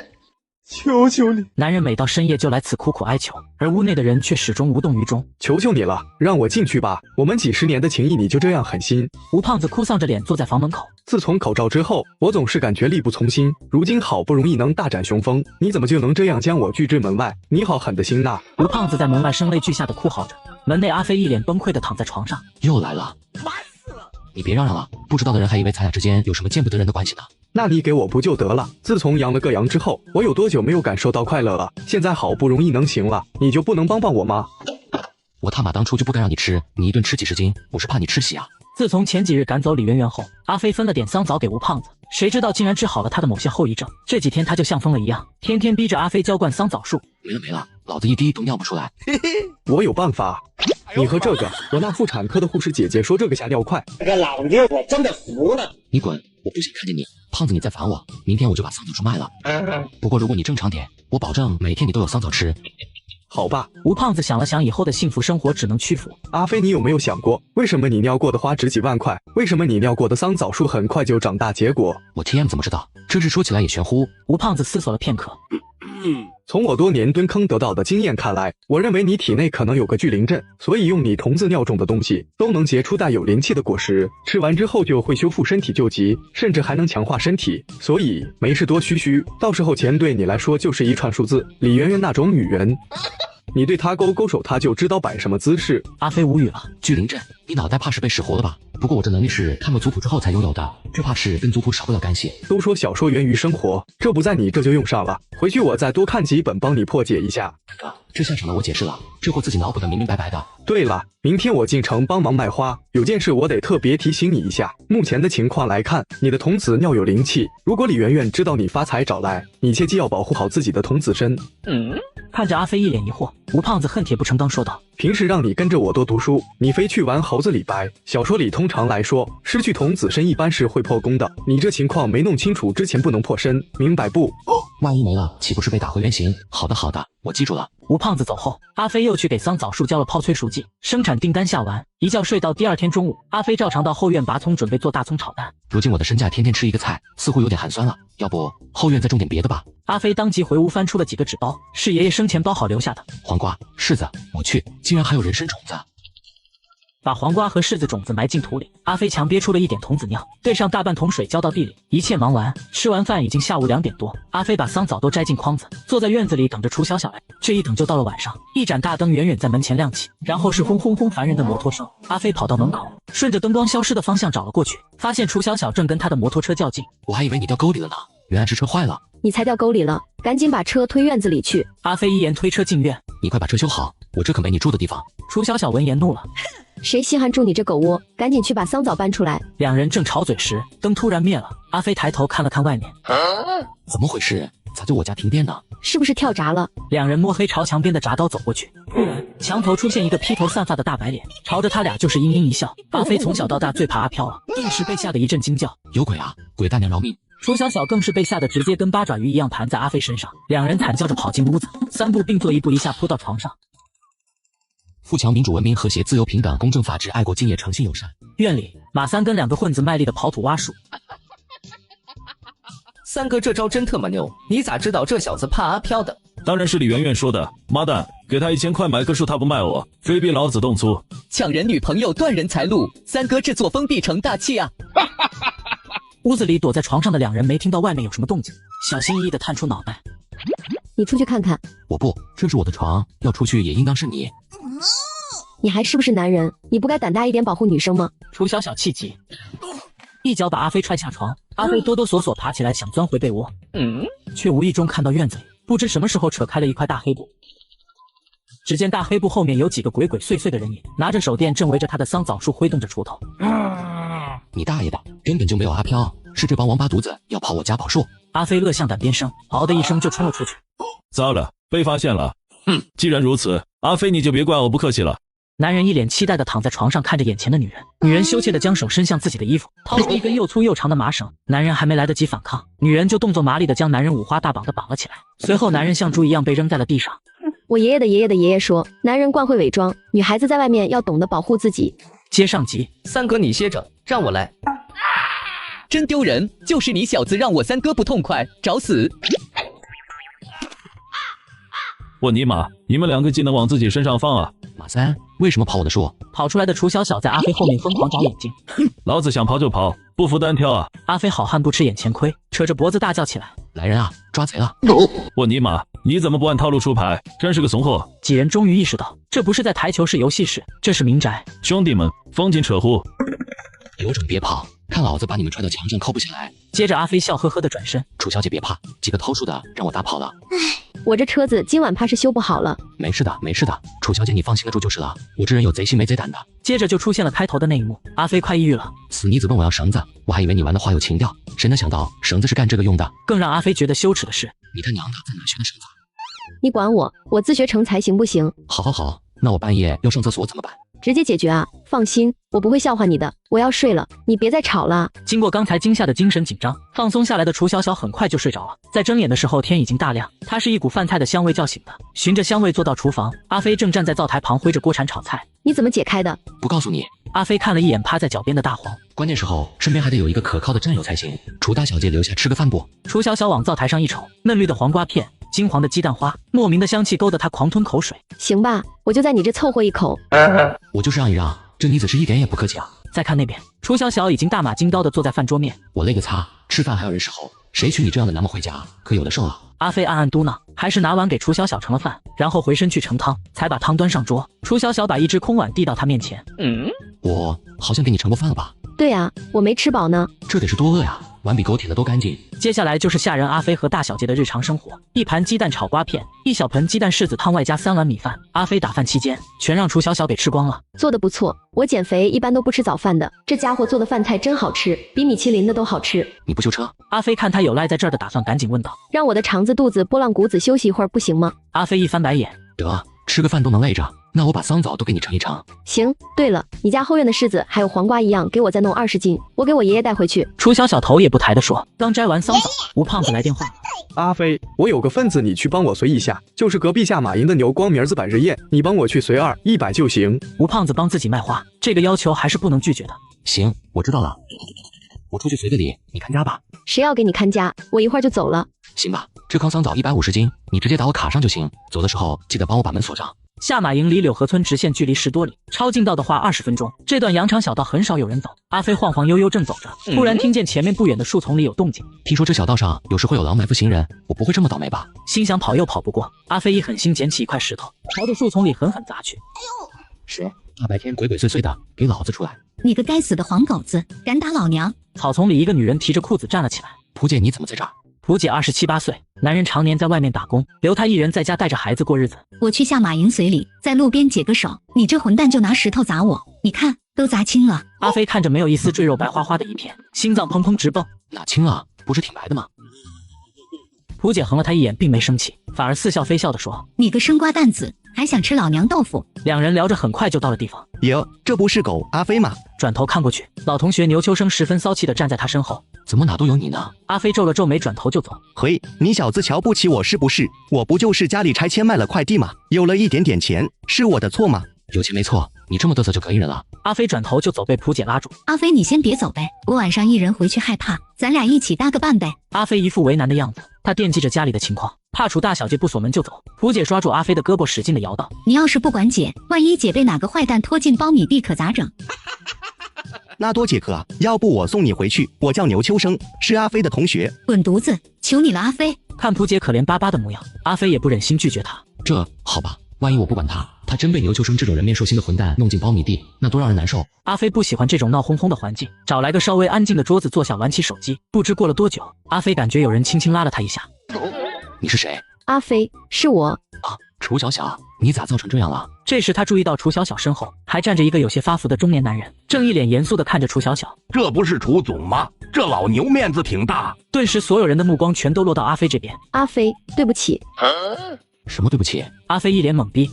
求求你！男人每到深夜就来此苦苦哀求，而屋内的人却始终无动于衷。求求你了，让我进去吧！我们几10年的情谊，你就这样狠心？吴胖子哭丧着脸坐在房门口。自从口罩之后，我总是感觉力不从心。如今好不容易能大展雄风，你怎么就能这样将我拒之门外？你好狠的心呐！吴胖子在门外声泪俱下的哭嚎着，门内阿飞一脸崩溃的躺在床上。又来了，烦死了！你别嚷嚷了，不知道的人还以为咱俩之间有什么见不得人的关系呢。那你给我不就得了？自从养了个羊之后，我有多久没有感受到快乐了？现在好不容易能行了，你就不能帮帮我吗？我他妈当初就不该让你吃，你一顿吃几十斤，我是怕你吃稀啊。自从前几日赶走李圆圆后，阿飞分了点桑枣给吴胖子，谁知道竟然治好了他的某些后遗症。这几天他就像疯了一样，天天逼着阿飞浇灌桑枣树。没了，老子一滴都尿不出来。我有办法。你喝这个，我那妇产科的护士姐姐说这个下尿快。这个老爹我真的服了。你滚！我不想看见你，胖子你再烦我，明天我就把桑枣树卖了。不过如果你正常点，我保证每天你都有桑枣吃。好吧，吴胖子想了想，以后的幸福生活只能屈服。阿飞，你有没有想过，为什么你尿过的花值几万块？为什么你尿过的桑枣树很快就长大结果？我 TM 怎么知道？这事说起来也玄乎。吴胖子思索了片刻。从我多年蹲坑得到的经验看来，我认为你体内可能有个聚灵阵，所以用你童子尿中的东西都能结出带有灵气的果实，吃完之后就会修复身体救急，甚至还能强化身体。所以没事多嘘，到时候钱对你来说就是一串数字。李圆圆那种女人，你对她勾勾手，她就知道摆什么姿势。阿飞无语了。聚灵阵，你脑袋怕是被使活了吧？不过我这能力是看过族谱之后才拥有的，这怕是跟族谱少不了干系。都说小说源于生活，这不在你这就用上了。回去我再多看几本，帮你破解一下。这下省了我解释了，这货自己脑补的明明白白的。对了，明天我进城帮忙卖花，有件事我得特别提醒你一下。目前的情况来看，你的童子尿有灵气，如果李圆圆知道你发财找来，你切记要保护好自己的童子身。看着阿飞一脸疑惑，吴胖子恨铁不成钢说道：平时让你跟着我多读书，你非去玩猴子李白。小说里通常来说，失去童子身一般是会破功的，你这情况没弄清楚之前不能破身，明白不？万一没了，岂不是被打回原形？好的，我记住了。吴胖子走后，阿飞又去给桑枣树交了泡催熟剂，生产订单下完，一觉睡到第2天中午，阿飞照常到后院拔葱，准备做大葱炒蛋。如今我的身价天天吃一个菜，似乎有点寒酸了，要不后院再种点别的吧？阿飞当即回屋翻出了几个纸包，是爷爷生前包好留下的。黄瓜、柿子，我去，竟然还有人参种子。把黄瓜和柿子种子埋进土里，阿飞强憋出了一点童子尿，兑上大半桶水浇到地里。一切忙完，吃完饭已经下午2点多，阿飞把桑枣都摘进筐子，坐在院子里等着楚小小来。这一等就到了晚上，一盏大灯远远在门前亮起，然后是轰轰轰烦人的摩托声。阿飞跑到门口，顺着灯光消失的方向找了过去，发现楚小小正跟他的摩托车较劲。我还以为你掉沟里了呢，原来是车坏了。你才掉沟里了，赶紧把车推院子里去。阿飞一言推车进院，你快把车修好，我这可没你住的地方。楚小小闻言怒了，谁稀罕住你这狗窝？赶紧去把桑枣搬出来。两人正吵嘴时，灯突然灭了。阿飞抬头看了看外面，怎么回事？咋就我家停电呢？是不是跳闸了？两人摸黑朝墙边的闸刀走过去，突然墙头出现一个披头散发的大白脸，朝着他俩就是阴阴一笑。阿飞从小到大最怕阿飘了，顿时被吓得一阵惊叫，有鬼啊！鬼大娘饶命！楚小小更是被吓得直接跟八爪鱼一样盘在阿飞身上，两人惨叫着跑进屋子，3步并作1步，一下扑到床上。富强民主文明和谐自由平等公正法治爱国敬业诚信友善。院里马三跟2个混子卖力的刨土挖树。三哥这招真特么牛，你咋知道这小子怕阿飘的？当然是李圆圆说的，妈蛋，给他1000块买棵树他不卖我，非逼老子动粗。抢人女朋友断人财路，三哥这作风必成大器啊！屋子里躲在床上的两人没听到外面有什么动静，小心翼翼地探出脑袋。你出去看看。我不，这是我的床，要出去也应当是你。你还是不是男人？你不该胆大一点保护女生吗？楚小小气急，一脚把阿飞踹下床。阿飞哆哆嗦嗦爬起来想钻回被窝，却无意中看到院子里不知什么时候扯开了一块大黑布。只见大黑布后面有几个鬼鬼祟祟的人影，拿着手电正围着他的桑枣树挥动着锄头。你大爷的，根本就没有阿飘，是这帮王八犊子要跑我家宝树。阿飞恶向胆边生，嗷的一声就冲了出去。糟了，被发现了。既然如此，阿飞你就别怪我不客气了。男人一脸期待地躺在床上看着眼前的女人，女人羞怯地将手伸向自己的衣服，掏出一根又粗又长的麻绳。男人还没来得及反抗，女人就动作麻利地将男人五花大绑地绑了起来。随后男人像猪一样被扔在了地上。我爷爷的爷爷的爷爷说，男人惯会伪装，女孩子在外面要懂得保护自己。接上集，三哥你歇着，让我来。真丢人，就是你小子让我三哥不痛快，找死！我尼玛，你们两个技能往自己身上放啊！马三，为什么跑我的树？跑出来的楚小小在阿飞后面疯狂眨眼睛。老子想跑就跑，不服单挑啊！阿飞好汉不吃眼前亏，扯着脖子大叫起来：“来人啊，抓贼了！”我尼玛，你怎么不按套路出牌？真是个怂货！几人终于意识到，这不是在台球室游戏室，这是民宅。兄弟们，风紧扯呼！有种别跑，看老子把你们踹到墙上扣不下来！接着阿飞笑呵呵的转身：“楚小姐别怕，几个偷树的让我打跑了。”我这车子今晚怕是修不好了。没事的，没事的，楚小姐你放心得住就是了。我这人有贼心没贼胆的。接着就出现了开头的那一幕，阿飞快抑郁了。死妮子问我要绳子，我还以为你玩的话有情调，谁能想到绳子是干这个用的？更让阿飞觉得羞耻的是，你他娘的在哪学的绳子？你管我，我自学成才行不行？好好好，那我半夜要上厕所怎么办？直接解决啊！放心，我不会笑话你的。我要睡了，你别再吵了。经过刚才惊吓的精神紧张，放松下来的楚小小很快就睡着了。在睁眼的时候，天已经大亮，她是一股饭菜的香味叫醒的。循着香味坐到厨房，阿飞正站在灶台旁挥着锅铲炒菜。你怎么解开的？不告诉你。阿飞看了一眼趴在脚边的大黄，关键时候身边还得有一个可靠的战友才行。楚大小姐留下吃个饭不？楚小小往灶台上一瞅，嫩绿的黄瓜片，金黄的鸡蛋花，莫名的香气勾得她狂吞口水。行吧，我就在你这凑合一口。我就是让一让，这妮子是一点也不客气啊。再看那边，楚小小已经大马金刀的坐在饭桌面。我累个擦，吃饭还要人伺候，谁娶你这样的娘们回家，可有的受了。阿飞暗暗嘟囔，还是拿碗给楚小小盛了饭，然后回身去盛汤，才把汤端上桌。楚小小把一只空碗递到他面前。我好像给你盛过饭了吧？对啊，我没吃饱呢。这得是多饿呀，碗比狗舔的都干净。接下来就是下人阿飞和大小姐的日常生活：一盘鸡蛋炒瓜片，一小盆鸡蛋柿子汤，外加3碗米饭。阿飞打饭期间，全让楚小小给吃光了。做的不错，我减肥一般都不吃早饭的，这家伙做的饭菜真好吃，比米其林的都好吃。你不修车？阿飞看他有赖在这儿的打算，赶紧问道：“让我的肠子、肚子、拨浪鼓子休息一会儿不行吗？”阿飞一翻白眼：“得，吃个饭都能累着，那我把桑枣都给你盛一盛。”行。对了，你家后院的柿子还有黄瓜一样，给我再弄20斤，我给我爷爷带回去。楚小小头也不抬地说：“刚摘完桑枣，吴胖子来电话了。阿飞，我有个份子，你去帮我随一下，就是隔壁下马营的牛光明儿子百日宴，你帮我去随200就行。”吴胖子帮自己卖花，这个要求还是不能拒绝的。行，我知道了。我出去随个礼，你看家吧。谁要给你看家？我一会儿就走了。行吧，这康桑枣150斤，你直接打我卡上就行。走的时候记得帮我把门锁上。下马营离柳河村直线距离10多里，超近道的话20分钟。这段羊肠小道很少有人走。阿飞晃晃悠悠正走着，突然听见前面不远的树丛里有动静。听说这小道上有时会有狼埋伏行人，我不会这么倒霉吧？心想跑又跑不过，阿飞一狠心捡起一块石头，朝着树丛里狠狠砸去。谁？大白天鬼鬼祟祟的，给老子出来！你个该死的黄狗子，敢打老娘！草丛里一个女人提着裤子站了起来。蒲姐，你怎么在这儿？蒲姐27、8岁，男人常年在外面打工，留她一人在家带着孩子过日子。我去下马营随礼，在路边解个手，你这混蛋就拿石头砸我，你看都砸青了。阿飞看着没有一丝赘肉，白花花的一片，心脏砰砰直蹦。哪青啊？不是挺白的吗？蒲姐横了他一眼，并没生气，反而似笑非笑地说：“你个生瓜蛋子，还想吃老娘豆腐？”两人聊着，很快就到了地方。哟，这不是狗阿飞吗？转头看过去，老同学牛秋生十分骚气地站在他身后。怎么哪都有你呢？阿飞皱了皱眉，转头就走。嘿，你小子瞧不起我是不是？我不就是家里拆迁卖了块地吗？有了一点点钱，是我的错吗？有钱没错，你这么嘚瑟就可以忍了。阿飞转头就走，被蒲姐拉住。阿飞，你先别走呗，我晚上一人回去害怕，咱俩一起搭个伴呗。阿飞一副为难的样子，他惦记着家里的情况，怕楚大小姐不锁门就走。蒲姐抓住阿飞的胳膊，使劲的摇道：“你要是不管姐，万一姐被哪个坏蛋拖进苞米地，可咋整？”那多解渴啊！要不我送你回去。我叫牛秋生，是阿飞的同学。滚犊子！求你了，阿飞。看蒲姐可怜巴巴的模样，阿飞也不忍心拒绝她。这好吧，万一我不管他真被牛秋生这种人面兽心的混蛋弄进苞米地，那多让人难受。阿飞不喜欢这种闹哄哄的环境，找来个稍微安静的桌子坐下，玩起手机。不知过了多久，阿飞感觉有人轻轻拉了他一下。你是谁？阿飞，是我。啊，楚小小，你咋造成这样了？这时他注意到楚小小身后还站着一个有些发福的中年男人，正一脸严肃地看着楚小小。这不是楚总吗？这老牛面子挺大。顿时所有人的目光全都落到阿飞这边。阿飞，对不起。什么对不起？阿飞一脸懵逼。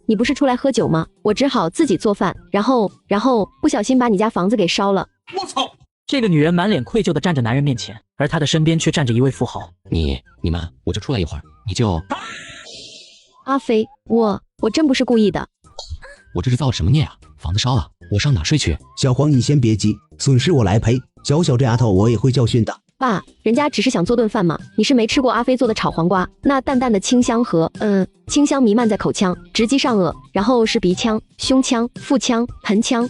你不是出来喝酒吗？我只好自己做饭，然后不小心把你家房子给烧了。我操！这个女人满脸愧疚地站在男人面前，而她的身边却站着一位富豪。你们，我就出来一会儿，你就……阿飞，我真不是故意的。我这是造了什么孽啊？房子烧了，我上哪睡去？小黄，你先别急，损失我来赔。小小这丫头，我也会教训的。爸，人家只是想做顿饭嘛。你是没吃过阿飞做的炒黄瓜，那淡淡的清香和清香弥漫在口腔，直击上颚，然后是鼻腔、胸腔、腹腔、盆腔。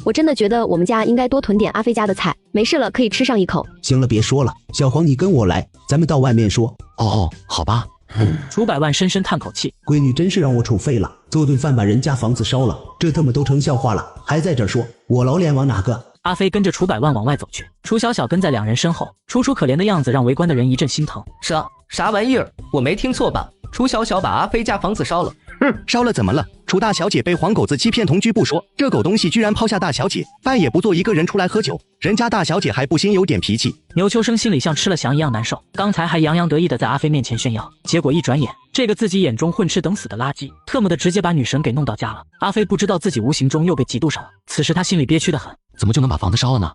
我真的觉得我们家应该多囤点阿飞家的菜，没事了可以吃上一口。行了，别说了，小黄，你跟我来，咱们到外面说。哦，好吧。楚百万深深叹口气，闺女真是让我处废了，做顿饭把人家房子烧了，这他妈都成笑话了，还在这说我老脸往哪个？阿飞跟着楚百万往外走去，楚小小跟在两人身后，楚楚可怜的样子让围观的人一阵心疼。啥玩意儿？我没听错吧？楚小小把阿飞家房子烧了。烧了怎么了？楚大小姐被黄狗子欺骗同居不说，这狗东西居然抛下大小姐，饭也不做，一个人出来喝酒，人家大小姐还不兴有点脾气。牛秋生心里像吃了翔一样难受，刚才还洋洋得意的在阿飞面前炫耀，结果一转眼，这个自己眼中混吃等死的垃圾，特么的直接把女神给弄到家了。阿飞不知道自己无形中又被嫉妒上了，此时他心里憋屈的很。怎么就能把房子烧了呢？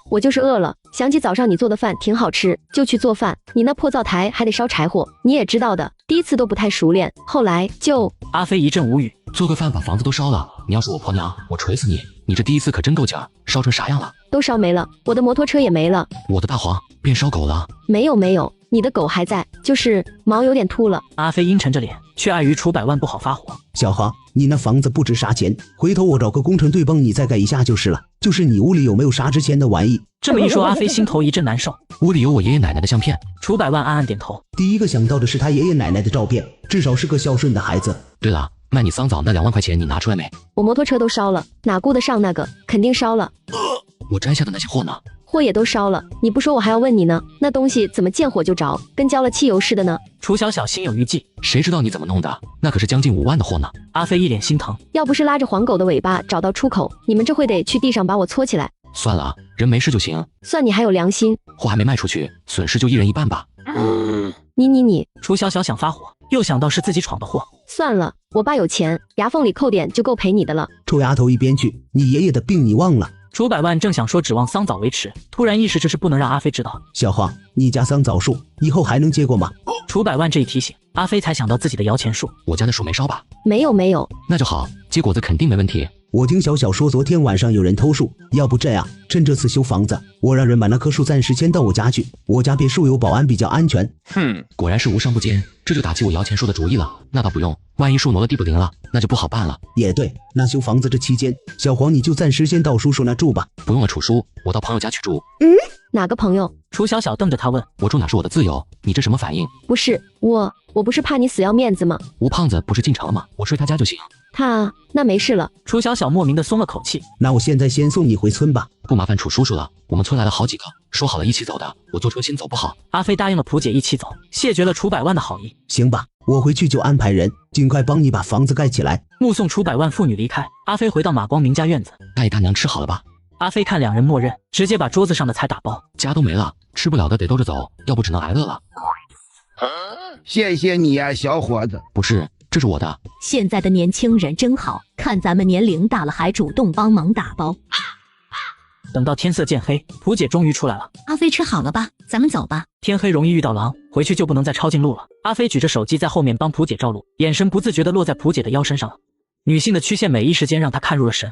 我就是饿了，想起早上你做的饭挺好吃，就去做饭。你那破灶台还得烧柴火，你也知道的，第一次都不太熟练，后来就……阿飞一阵无语，做个饭把房子都烧了，你要是我婆娘，我锤死你！你这第一次可真够劲儿，烧成啥样了？都烧没了，我的摩托车也没了，我的大黄变烧狗了？没有，你的狗还在，就是毛有点秃了。阿飞阴沉着脸，却碍于楚百万不好发火。小黄，你那房子不值啥钱，回头我找个工程队帮你再盖一下就是了。就是你屋里有没有啥值钱的玩意？这么一说，阿飞心头一阵难受。屋里有我爷爷奶奶的相片。楚百万暗暗点头。第一个想到的是他爷爷奶奶的照片，至少是个孝顺的孩子。对了，卖你桑枣那2万块钱你拿出来没？我摩托车都烧了，哪顾得上那个？肯定烧了。我摘下的那些货呢？货也都烧了，你不说我还要问你呢。那东西怎么见火就着，跟浇了汽油似的呢？楚小小心有余悸，谁知道你怎么弄的？那可是将近5万的货呢。阿飞一脸心疼，要不是拉着黄狗的尾巴找到出口，你们这会得去地上把我搓起来。算了，人没事就行。算你还有良心。货还没卖出去，损失就一人一半吧。你，楚小小想发火，又想到是自己闯的祸。算了，我爸有钱，牙缝里扣点就够赔你的了。臭丫头一边去，你爷爷的病你忘了？楚百万正想说指望桑枣维持，突然意识这是不能让阿飞知道。小黄，你家桑枣树以后还能结果吗？楚百万这一提醒，阿飞才想到自己的摇钱树。我家的树没烧吧？没有。那就好，结果子肯定没问题。我听小小说昨天晚上有人偷树，要不这样，趁这次修房子，我让人把那棵树暂时迁到我家去，我家别墅有保安比较安全。果然是无商不奸，这就打起我摇钱树的主意了。那倒不用，万一树挪了地不灵了，那就不好办了。也对，那修房子这期间，小黄你就暂时先到叔叔那住吧。不用了，楚叔，我到朋友家去住。哪个朋友？楚小小瞪着他问。我住哪是我的自由，你这什么反应？不是我不是怕你死要面子吗？吴胖子不是进城了吗？我睡他家就行。那没事了。楚小小莫名的松了口气。那我现在先送你回村吧。不麻烦楚叔叔了，我们村来了好几个，说好了一起走的，我坐车先走不好。阿飞答应了蒲姐一起走，谢绝了楚百万的好意。行吧，我回去就安排人，尽快帮你把房子盖起来。目送楚百万父女离开，阿飞回到马光明家院子。大爷大娘吃好了吧？阿飞看两人默认，直接把桌子上的菜打包。家都没了，吃不了的得兜着走，要不只能挨饿了。谢谢你呀，小伙子。不是，这是我的。现在的年轻人真好，看咱们年龄大了还主动帮忙打包。等到天色渐黑，蒲姐终于出来了。阿飞吃好了吧？咱们走吧。天黑容易遇到狼，回去就不能再抄近路了。阿飞举着手机在后面帮蒲姐照路，眼神不自觉地落在蒲姐的腰身上了。女性的曲线美一时间让他看入了神。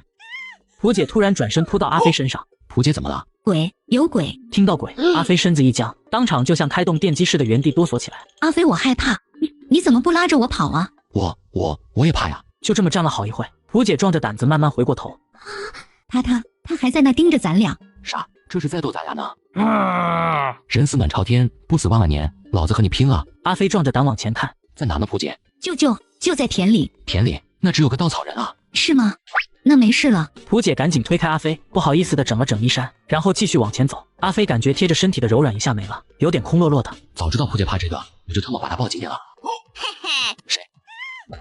蒲姐突然转身扑到阿飞身上。蒲姐怎么了？鬼，有鬼！听到鬼，阿飞身子一僵，当场就像开动电击似的原地哆嗦起来。阿飞，我害怕，你怎么不拉着我跑啊？我也怕呀。就这么站了好一会，蒲姐壮着胆子慢慢回过头。他还在那盯着咱俩。啥？这是在逗咱俩呢？人死暖朝天，不死万万年，老子和你拼了！阿飞壮着胆往前看，在哪呢？蒲姐？就在田里。田里？那只有个稻草人啊。是吗？那没事了。蒲姐赶紧推开阿飞，不好意思的整了整衣衫，然后继续往前走。阿飞感觉贴着身体的柔软一下没了，有点空落落的。早知道蒲姐怕这个，我就他妈把他抱紧点了。谁？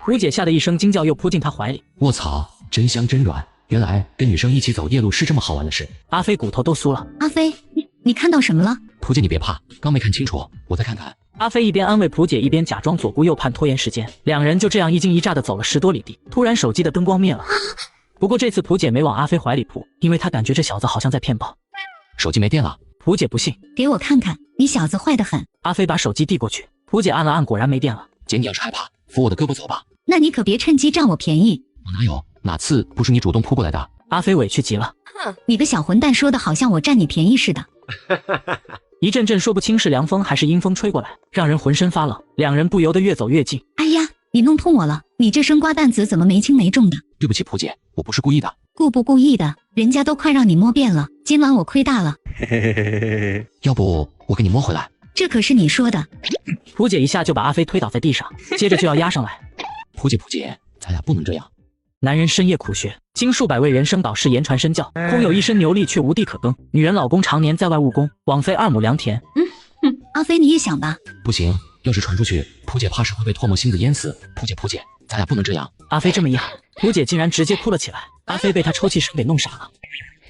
胡姐吓得一声惊叫，又扑进他怀里。卧槽，真香真软！原来跟女生一起走夜路是这么好玩的事。阿飞骨头都酥了。阿飞，你看到什么了？蒲姐你别怕，刚没看清楚，我再看看。阿飞一边安慰蒲姐，一边假装左顾右盼拖延时间。两人就这样一惊一乍的走了10多里地。突然手机的灯光灭了。不过这次蒲姐没往阿飞怀里扑，因为她感觉这小子好像在骗炮。手机没电了。蒲姐不信，给我看看，你小子坏得很。阿飞把手机递过去，蒲姐按了按，果然没电了。姐你要是害怕，扶我的胳膊走吧。那你可别趁机占我便宜。我哪有，哪次不是你主动扑过来的？阿飞委屈极了。哼，你个小混蛋，说的好像我占你便宜似的。一阵阵说不清是凉风还是阴风吹过来，让人浑身发冷。两人不由得越走越近。哎呀，你弄痛我了！你这生瓜蛋子怎么没轻没重的？对不起蒲姐，我不是故意的。故不故意的，人家都快让你摸遍了，今晚我亏大了。要不我给你摸回来？这可是你说的。蒲姐一下就把阿飞推倒在地上，接着就要压上来。蒲姐，咱俩不能这样。男人深夜苦学，经数百位人生导师言传身教，空有一身牛力却无地可耕。女人老公常年在外务工，枉费2亩良田。阿飞你也想吧？不行，要是传出去，蒲姐怕是会被唾沫星子淹死。蒲姐，咱俩不能这样。阿飞这么一喊，蒲姐竟然直接哭了起来。阿飞被他抽泣声给弄傻了。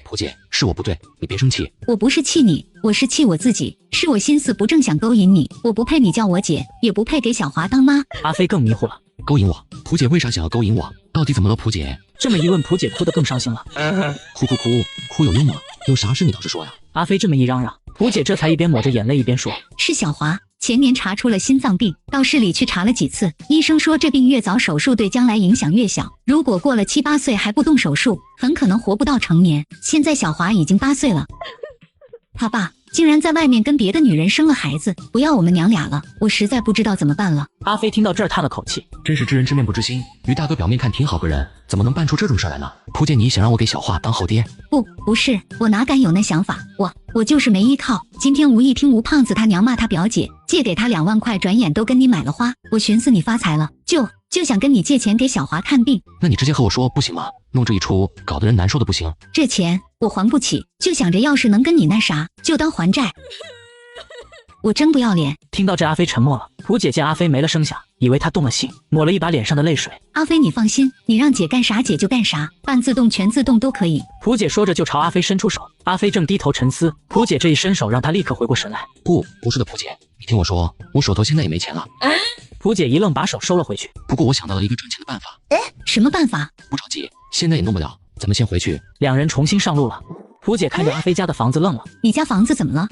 蒲姐，是我不对，你别生气。我不是气你，我是气我自己，是我心思不正想勾引你，我不配你叫我姐，也不配给小华当妈。阿飞更迷糊了。勾引我？蒲姐为啥想要勾引我？到底怎么了？蒲姐这么一问，蒲姐哭得更伤心了。哭有用吗？有啥事你倒是说呀。阿飞这么一嚷嚷，蒲姐这才一边抹着眼泪一边说，是小华前年查出了心脏病，到市里去查了几次，医生说这病越早手术对将来影响越小，如果过了7、8岁还不动手术，很可能活不到成年。现在小华已经8岁了，他爸竟然在外面跟别的女人生了孩子，不要我们娘俩了，我实在不知道怎么办了。阿飞听到这儿叹了口气，真是知人知面不知心。于大哥表面看挺好个人，怎么能办出这种事来呢？蒲姐，你想让我给小华当后爹？不是，我哪敢有那想法，我就是没依靠。今天无意听吴胖子他娘骂他表姐，借给他2万块，转眼都跟你买了花。我寻思你发财了，就想跟你借钱给小华看病。那你直接和我说不行吗？弄这一出搞得人难受的不行。这钱我还不起，就想着要是能跟你那啥，就当还债。我真不要脸。听到这，阿飞沉默了。蒲姐见阿飞没了声响，以为他动了心，抹了一把脸上的泪水。阿飞你放心，你让姐干啥姐就干啥，半自动全自动都可以。蒲姐说着就朝阿飞伸出手。阿飞正低头沉思，蒲姐这一伸手让他立刻回过神来。不是的，蒲姐，你听我说，我手头现在也没钱了。蒲姐一愣，把手收了回去。不过我想到了一个赚钱的办法。什么办法？不着急，现在也弄不了，咱们先回去。两人重新上路了。蒲姐看着阿飞家的房子愣了。你家房子怎么了？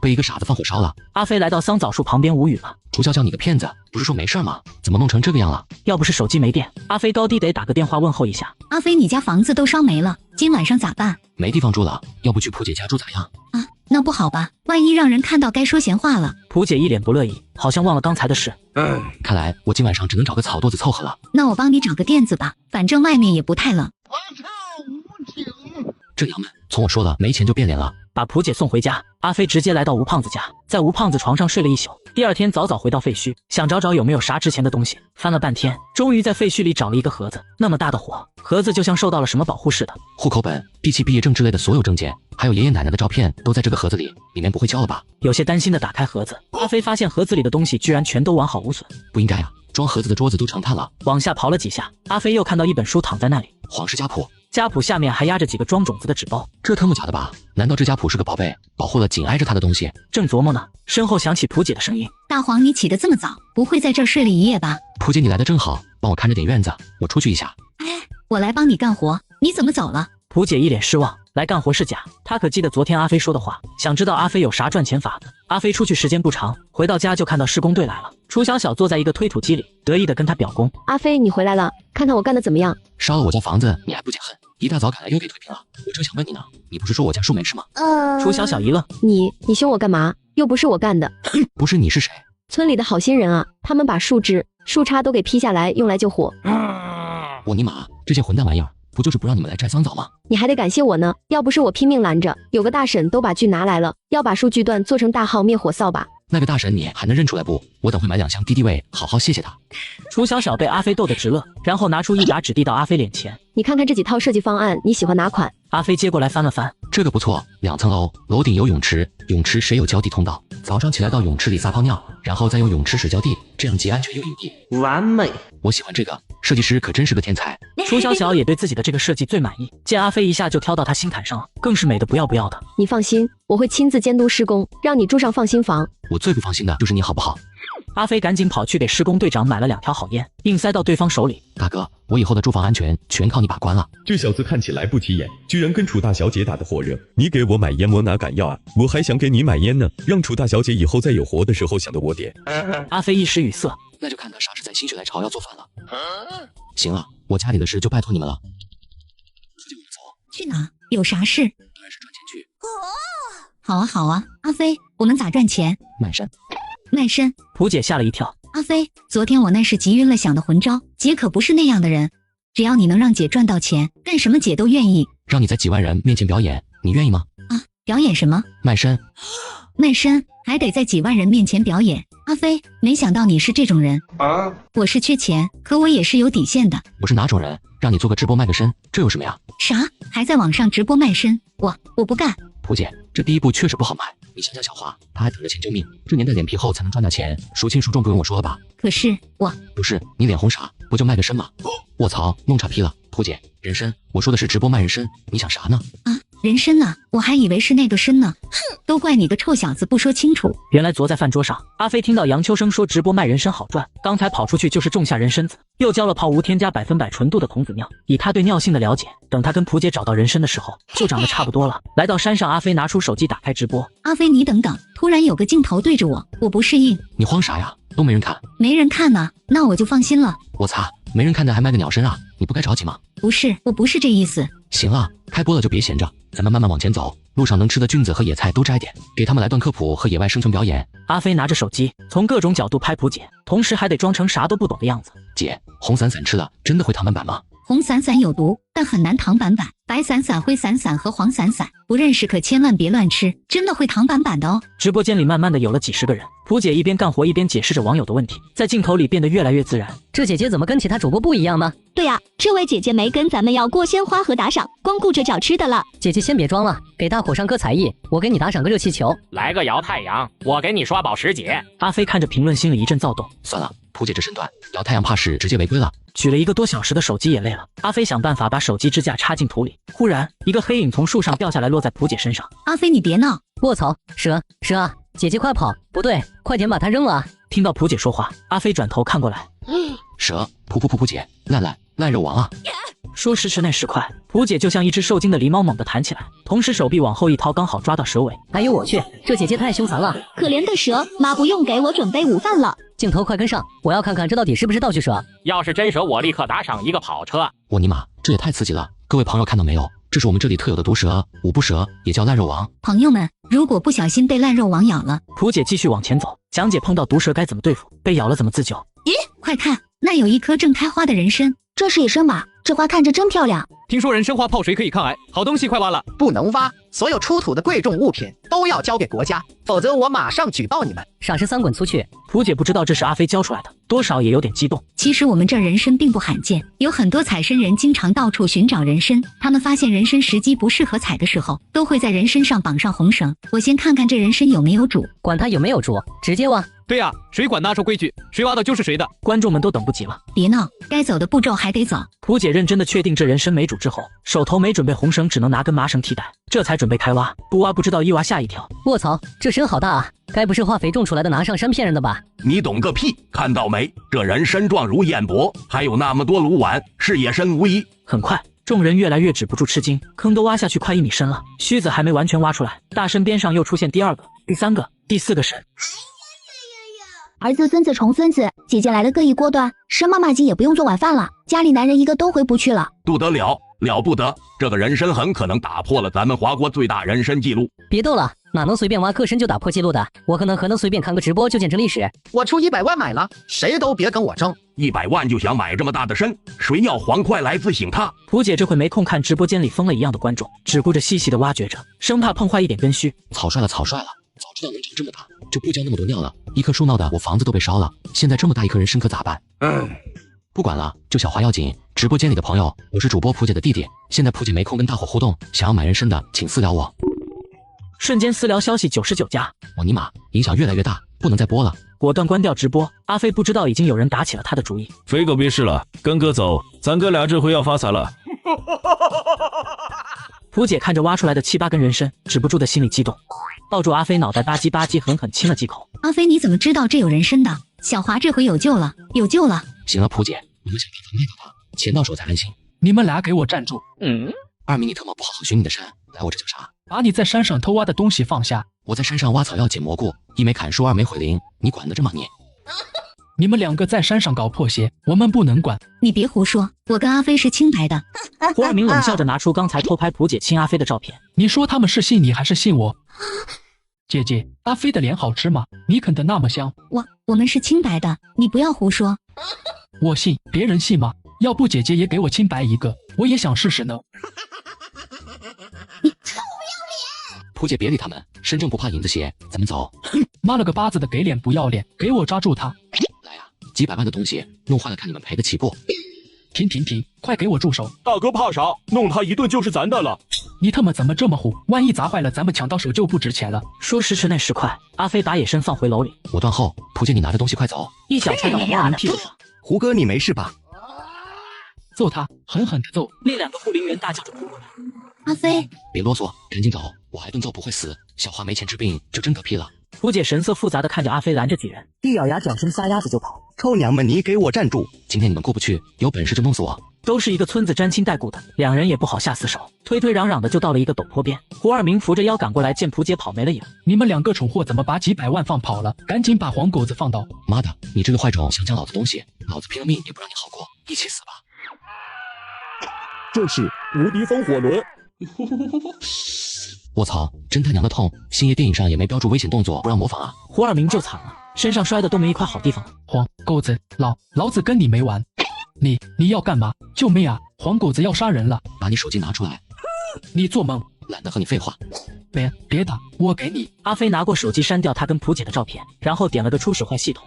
被一个傻子放火烧了。阿飞来到桑枣树旁边无语了。楚小小你个骗子，不是说没事吗？怎么弄成这个样了？要不是手机没电，阿飞高低得打个电话问候一下。阿飞你家房子都烧没了，今晚上咋办？没地方住了，要不去蒲姐家住咋样？啊，那不好吧，万一让人看到该说闲话了。蒲姐一脸不乐意，好像忘了刚才的事。看来我今晚上只能找个草垛子凑合了。那我帮你找个垫子吧，反正外面也不太冷。这娘们从我说了没钱就变脸了。把蒲姐送回家，阿飞直接来到吴胖子家，在吴胖子床上睡了一宿。第二天早早回到废墟，想找找有没有啥值钱的东西。翻了半天，终于在废墟里找了一个盒子，那么大的火，盒子就像受到了什么保护似的。户口本、地契、毕业证之类的所有证件，还有爷爷奶奶的照片都在这个盒子里，里面不会焦了吧？有些担心的打开盒子，阿飞发现盒子里的东西居然全都完好无损。不应该啊，装盒子的桌子都成碳了。往下刨了几下，阿飞又看到一本书躺在那里，皇室家谱。家谱下面还压着几个装种子的纸包，这他妈假的吧？难道这家谱是个宝贝，保护了紧挨着他的东西？正琢磨呢，身后响起蒲姐的声音：“大黄，你起得这么早，不会在这儿睡了一夜吧？”蒲姐，你来的正好，帮我看着点院子，我出去一下。我来帮你干活，你怎么走了？蒲姐一脸失望，来干活是假，她可记得昨天阿飞说的话，想知道阿飞有啥赚钱法子。阿飞出去时间不长，回到家就看到施工队来了。楚小小坐在一个推土机里，得意的跟他表功：“阿飞，你回来了，看看我干的怎么样？烧了我家房子，你还不解恨？一大早赶来又给推平了。我正想问你呢，你不是说我家树没事吗？”楚小小一愣：“你凶我干嘛？又不是我干的。”不是你是谁？村里的好心人啊，他们把树枝、树杈都给劈下来，用来救火。我尼玛，这些混蛋玩意儿！不就是不让你们来摘桑枣吗？你还得感谢我呢，要不是我拼命拦着，有个大婶都把锯拿来了，要把树锯断做成大号灭火扫把。那个大神你还能认出来不？我等会买2箱敌敌畏，好好谢谢他。楚小小被阿飞逗得直乐，然后拿出一拃纸递到阿飞脸前。你看看这几套设计方案，你喜欢哪款？阿飞接过来翻了翻，这个不错，2层楼，楼顶有泳池，泳池水有浇地通道，早上起来到泳池里撒泡尿，然后再用泳池水浇地，这样既安全又隐蔽，完美。我喜欢这个，设计师可真是个天才。楚小小也对自己的这个设计最满意，见阿飞一下就挑到他心坎上了，更是美得不要不要的。你放心，我会亲自监督施工，让你住上放心房。我最不放心的就是你好不好？阿飞赶紧跑去给施工队长买了2条好烟，硬塞到对方手里。大哥，我以后的住房安全全靠你把关了。这小子看起来不起眼，居然跟楚大小姐打得火热。你给我买烟，我哪敢要啊？我还想给你买烟呢，让楚大小姐以后再有活的时候想着我点。阿飞一时语塞，那就看他啥时在心血来潮要做饭了。行了，我家里的事就拜托你们了。出去我们走。去哪？有啥事？当然是赚钱去。好啊好啊，阿飞，我们咋赚钱？卖身。卖身？蒲姐吓了一跳。阿飞，昨天我那是急晕了想的魂招，姐可不是那样的人。只要你能让姐赚到钱，干什么姐都愿意。让你在几万人面前表演，你愿意吗？啊，表演什么？卖身。卖身还得在几万人面前表演。阿飞，没想到你是这种人啊！我是缺钱，可我也是有底线的。我是哪种人？让你做个直播卖个身，这有什么呀？啥？还在网上直播卖身？我不干。蒲姐，这第一步确实不好迈。你想想小华，他还等着钱救命，这年代脸皮厚才能赚到钱，孰轻孰重不用我说了吧？可是我不是你脸红啥？不就卖个身吗？卧槽，弄岔劈了。蒲姐，人参，我说的是直播卖人参，你想啥呢？啊，人参啊，我还以为是那个参呢。哼，都怪你个臭小子不说清楚。原来昨在饭桌上，阿飞听到杨秋生说直播卖人参好赚，刚才跑出去就是种下人参子，又浇了泡无添加100%纯度的童子尿。以他对尿性的了解，等他跟蒲姐找到人参的时候，就长得差不多了。来到山上，阿飞拿出手机打开直播。阿飞，你等等，突然有个镜头对着我，我不适应。你慌啥呀？都没人看。没人看呢，那我就放心了。我擦，没人看的还卖个鸟参啊？你不该着急吗？不是，我不是这意思。行了，开播了就别闲着，咱们慢慢往前走，路上能吃的菌子和野菜都摘点，给他们来段科普和野外生存表演。阿飞拿着手机从各种角度拍蒲姐，同时还得装成啥都不懂的样子。姐，红伞伞吃了真的会糖板板吗？红伞伞有毒，但很难糖板板。白伞伞、灰伞伞和黄伞伞不认识可千万别乱吃，真的会糖板板的哦。直播间里慢慢的有了几十个人，蒲姐一边干活一边解释着网友的问题，在镜头里变得越来越自然。这姐姐怎么跟其他主播不一样呢？对呀，这位姐姐没跟咱们要过鲜花和打赏，光顾着找吃的了。姐姐先别装了，给大伙上课才艺，我给你打赏个热气球，来个摇太阳，我给你刷保时捷。阿飞看着评论心里一阵躁动，算了，蒲姐这身段，摇太阳怕是直接违规了。举了1个多小时的手机也累了，阿飞想办法把手机支架插进土里。忽然，一个黑影从树上掉下来，落在蒲姐身上。阿飞，你别闹！卧槽，蛇啊！姐姐快跑！不对，快点把它扔了啊！听到蒲姐说话，阿飞转头看过来。蛇，蒲姐，烂肉王啊！说时迟那时快，蒲姐就像一只受惊的狸猫猛地弹起来，同时手臂往后一掏，刚好抓到蛇尾。哎呦我去，这姐姐太凶残了！可怜的蛇，妈不用给我准备午饭了。镜头快跟上，我要看看这到底是不是道具蛇。要是真蛇，我立刻打赏1个跑车。我尼玛，这也太刺激了！各位朋友看到没有？这是我们这里特有的毒蛇，五步蛇，也叫烂肉王。朋友们，如果不小心被烂肉王咬了，蒲姐继续往前走，讲解碰到毒蛇该怎么对付，被咬了怎么自救。咦，快看，那有一颗正开花的人参，这是野生吧？这花看着真漂亮。听说人参花泡水可以抗癌，好东西快挖了！不能挖，所有出土的贵重物品都要交给国家，否则我马上举报你们。傻十三滚出去！蒲姐不知道这是阿飞教出来的，多少也有点激动。其实我们这人参并不罕见，有很多采参人经常到处寻找人参，他们发现人参时机不适合采的时候，都会在人参上绑上红绳。我先看看这人参有没有主，管他有没有主，直接挖。对呀，谁管那守规矩，谁挖的就是谁的。观众们都等不及了，别闹，该走的步骤还得走。蒲姐认真的确定这人参没主之后，手头没准备红绳，只能拿根麻绳替代，这才准备开挖。不挖不知道一挖下一条。卧槽，这参好大啊！该不是化肥种出来的拿上山骗人的吧？你懂个屁！看到没？这人参状如燕脖，还有那么多芦丸，是野参无疑。很快，众人越来越止不住吃惊，坑都挖下去快1米深了，须子还没完全挖出来，大参边上又出现第2个、第3个、第4个参。儿子、孙子、重孙子，姐姐来了个一锅端，参妈妈今也不用做晚饭了，家里男人一个都回不去了。不得了，了不得！这个人参很可能打破了咱们华国最大人参记录。别逗了，哪能随便挖个参就打破记录的？我可能随便看个直播就见证历史。我出100万买了，谁都别跟我争。100万就想买这么大的参，谁要黄快来自省他。蒲姐这回没空看直播间里疯了一样的观众，只顾着细细的挖掘着，生怕碰坏一点根须。草率了，早知道能长这么大，就不浇那么多尿了。一棵树闹的我房子都被烧了，现在这么大一棵人参可咋办？不管了，就小花要紧。直播间里的朋友，我是主播蒲姐的弟弟，现在蒲姐没空跟大伙互动，想要买人参的，请私聊我。瞬间私聊消息99加，我尼玛，影响越来越大，不能再播了。果断关掉直播。阿飞不知道已经有人打起了他的主意。飞狗别事了，跟哥走，咱哥俩这回要发财了。蒲姐看着挖出来的7、8根人参，止不住的心里激动，抱住阿飞脑袋吧唧吧唧狠狠亲了几口。阿飞，你怎么知道这有人参的？小华这回有救了，有救了！行了，蒲姐，我们想办法卖掉它，钱到手才安心。你们俩给我站住！二明，你他妈不好好寻你的山，来我这叫啥？把你在山上偷挖的东西放下！我在山上挖草药捡蘑菇，一没砍树，二没毁林，你管得着吗你？你们2个在山上搞破鞋，我们不能管。你别胡说，我跟阿飞是清白的。胡二明冷笑着拿出刚才偷拍蒲姐亲阿飞的照片。你说他们是信你还是信我？姐姐，阿飞的脸好吃吗？你啃得那么香。我们是清白的，你不要胡说。我信，别人信吗？要不姐姐也给我清白一个，我也想试试呢。你臭不要脸！蒲姐别理他们，身正不怕影子斜，咱们走。妈了个巴子的，给脸不要脸，给我抓住他！来呀，几百万的东西弄坏了，看你们赔得起不？停，快给我住手！大哥怕啥？弄他一顿就是咱的了。你他妈怎么这么虎？万一砸坏了，咱们抢到手就不值钱了。说时迟那时快，阿飞把野参放回楼里。我断后，蒲姐你拿着东西快走！一脚踹到胡二明屁股上。胡哥，你没事吧？揍他，狠狠的揍！那2个护林员大叫着扑过来。阿飞，别啰嗦，赶紧走！我挨顿揍不会死，小花没钱治病就真嗝屁了。蒲姐神色复杂的看着阿飞拦着几人，一咬牙转身撒丫子就跑。臭娘们，你给我站住！今天你们过不去，有本事就弄死我！都是一个村子沾亲带故的，2人也不好下死手，推推攘攘的就到了一个陡坡边。胡二明扶着腰赶过来，见蒲姐跑没了影。你们2个蠢货怎么把几百万放跑了？赶紧把黄狗子放倒！妈的，你这个坏种想抢老子东西，老子拼了命也不让你好过，一起死吧！这是无敌风火轮。我操，真他娘的痛！星爷电影上也没标注危险动作，不让模仿啊！胡二明就惨了，身上摔的都没一块好地方。黄狗子，老子跟你没完！你要干嘛？救命啊！黄狗子要杀人了！把你手机拿出来！你做梦！懒得和你废话。别打，我给你。阿飞拿过手机删掉他跟蒲姐的照片，然后点了个初始化系统。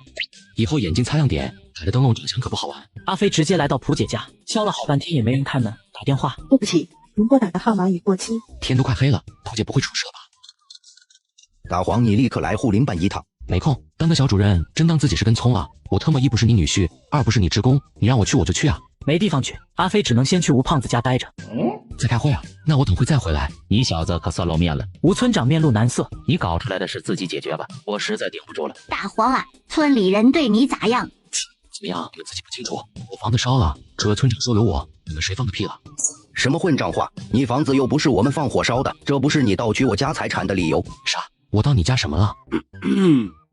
以后眼睛擦亮点，改了灯笼长相可不好玩。阿飞直接来到蒲姐家，敲了好半天也没人开门，打电话。对不起，您拨打的号码已过期。天都快黑了，蒲姐不会出事吧？大黄，你立刻来护林办一趟。没空，当个小主任真当自己是根葱了。我特么一不是你女婿，二不是你职工，你让我去我就去啊。没地方去，阿飞只能先去吴胖子家待着。在开会啊？那我等会再回来。你小子可算露面了。吴村长面露难色，你搞出来的事自己解决吧，我实在顶不住了。大黄啊，村里人对你咋样？怎么样？你们自己不清楚？我房子烧了，除了村长收留我，你们谁放个屁了？什么混账话！你房子又不是我们放火烧的，这不是你盗取我家财产的理由。啥？我盗你家什么了？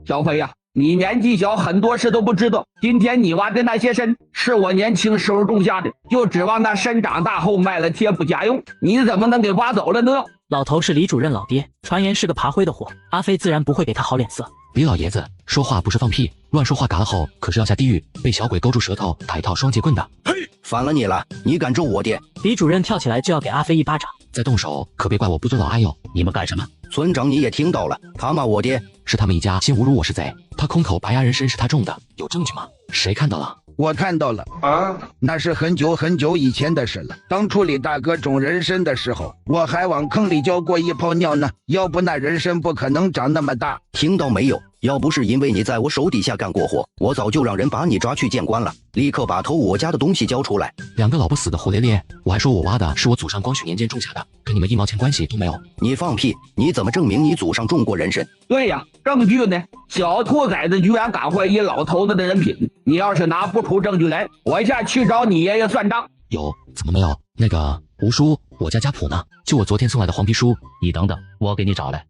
小飞呀，你年纪小，很多事都不知道。今天你挖的那些参，是我年轻时候种下的，就指望那参长大后卖了贴补家用，你怎么能给挖走了呢？老头是李主任老爹，传言是个爬灰的货，阿飞自然不会给他好脸色。李老爷子说话不是放屁，乱说话嘎了后可是要下地狱，被小鬼勾住舌头打一套双截棍的。嘿，反了你了，你敢咒我爹！李主任跳起来就要给阿飞一巴掌，再动手可别怪我不尊老爱幼。你们干什么？村长你也听到了，他骂我爹，是他们一家先侮辱我是贼，他空口拔牙人参是他种的，有证据吗？谁看到了？我看到了啊，那是很久很久以前的事了。当初李大哥种人参的时候，我还往坑里浇过一泡尿呢，要不那人参不可能长那么大。听到没有？要不是因为你在我手底下干过活，我早就让人把你抓去见官了。立刻把偷我家的东西交出来。2个老不死的胡咧咧，我还说我挖的是我祖上光绪年间种下的，跟你们1毛钱关系都没有。你放屁！你怎么证明你祖上种过人参？对呀，证据呢？小兔崽子居然敢怀疑老头子的人品，你要是拿不出证据来，我下去找你爷爷算账。有？怎么没有？那个吴叔，我家谱呢？就我昨天送来的黄皮书。你等等，我给你找来。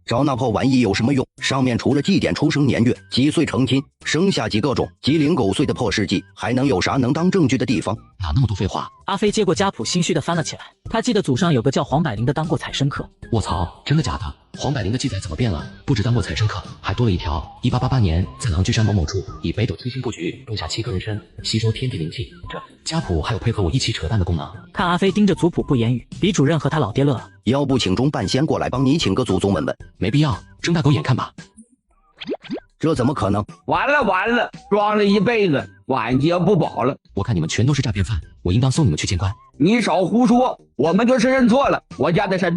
找那破玩意有什么用？上面除了祭典出生年月、几岁成亲、生下几个种鸡零狗碎的破事迹，还能有啥能当证据的地方？哪那么多废话？阿飞接过家谱，心虚的翻了起来。他记得祖上有个叫黄百灵的当过采参客。卧槽，真的假的？黄百灵的记载怎么变了？不止当过采参客，还多了一条：1888年在狼居山某某处以北斗七星布局，种下7颗人参，吸收天地灵气。这家谱还有配合我一起扯淡的功能。看阿飞盯着族谱不言语，李主任和他老爹乐了。要不请中半仙过来帮你请个祖宗们问？没必要，睁大狗眼看吧。这怎么可能？完了，装了一辈子，晚节不保了。我看你们全都是诈骗犯，我应当送你们去见官。你少胡说，我们就是认错了。我家的参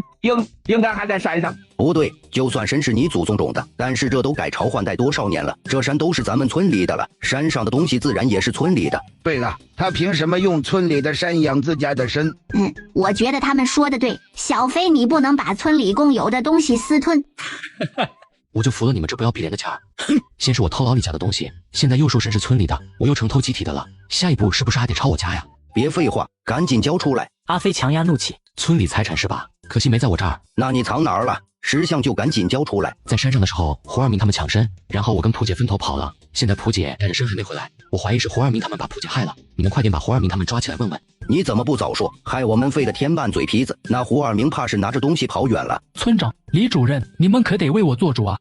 应该还在山上。不对，就算参是你祖宗种的，但是这都改朝换代多少年了，这山都是咱们村里的了，山上的东西自然也是村里的。对了，他凭什么用村里的山养自家的参？我觉得他们说的对，小飞你不能把村里共有的东西私吞。我就服了你们这不要逼脸的钱儿！先是我偷老李家的东西，现在又说参是村里的，我又成偷集体的了，下一步是不是还得抄我家呀？别废话，赶紧交出来！阿飞强压怒气，村里财产是吧？可惜没在我这儿。那你藏哪儿了？识相就赶紧交出来！在山上的时候，胡二明他们抢参，然后我跟蒲姐分头跑了。现在蒲姐带着参还没回来，我怀疑是胡二明他们把蒲姐害了。你们快点把胡二明他们抓起来问问。你怎么不早说？害我们费得添半嘴皮子。那胡二明怕是拿着东西跑远了。村长、李主任，你们可得为我做主啊！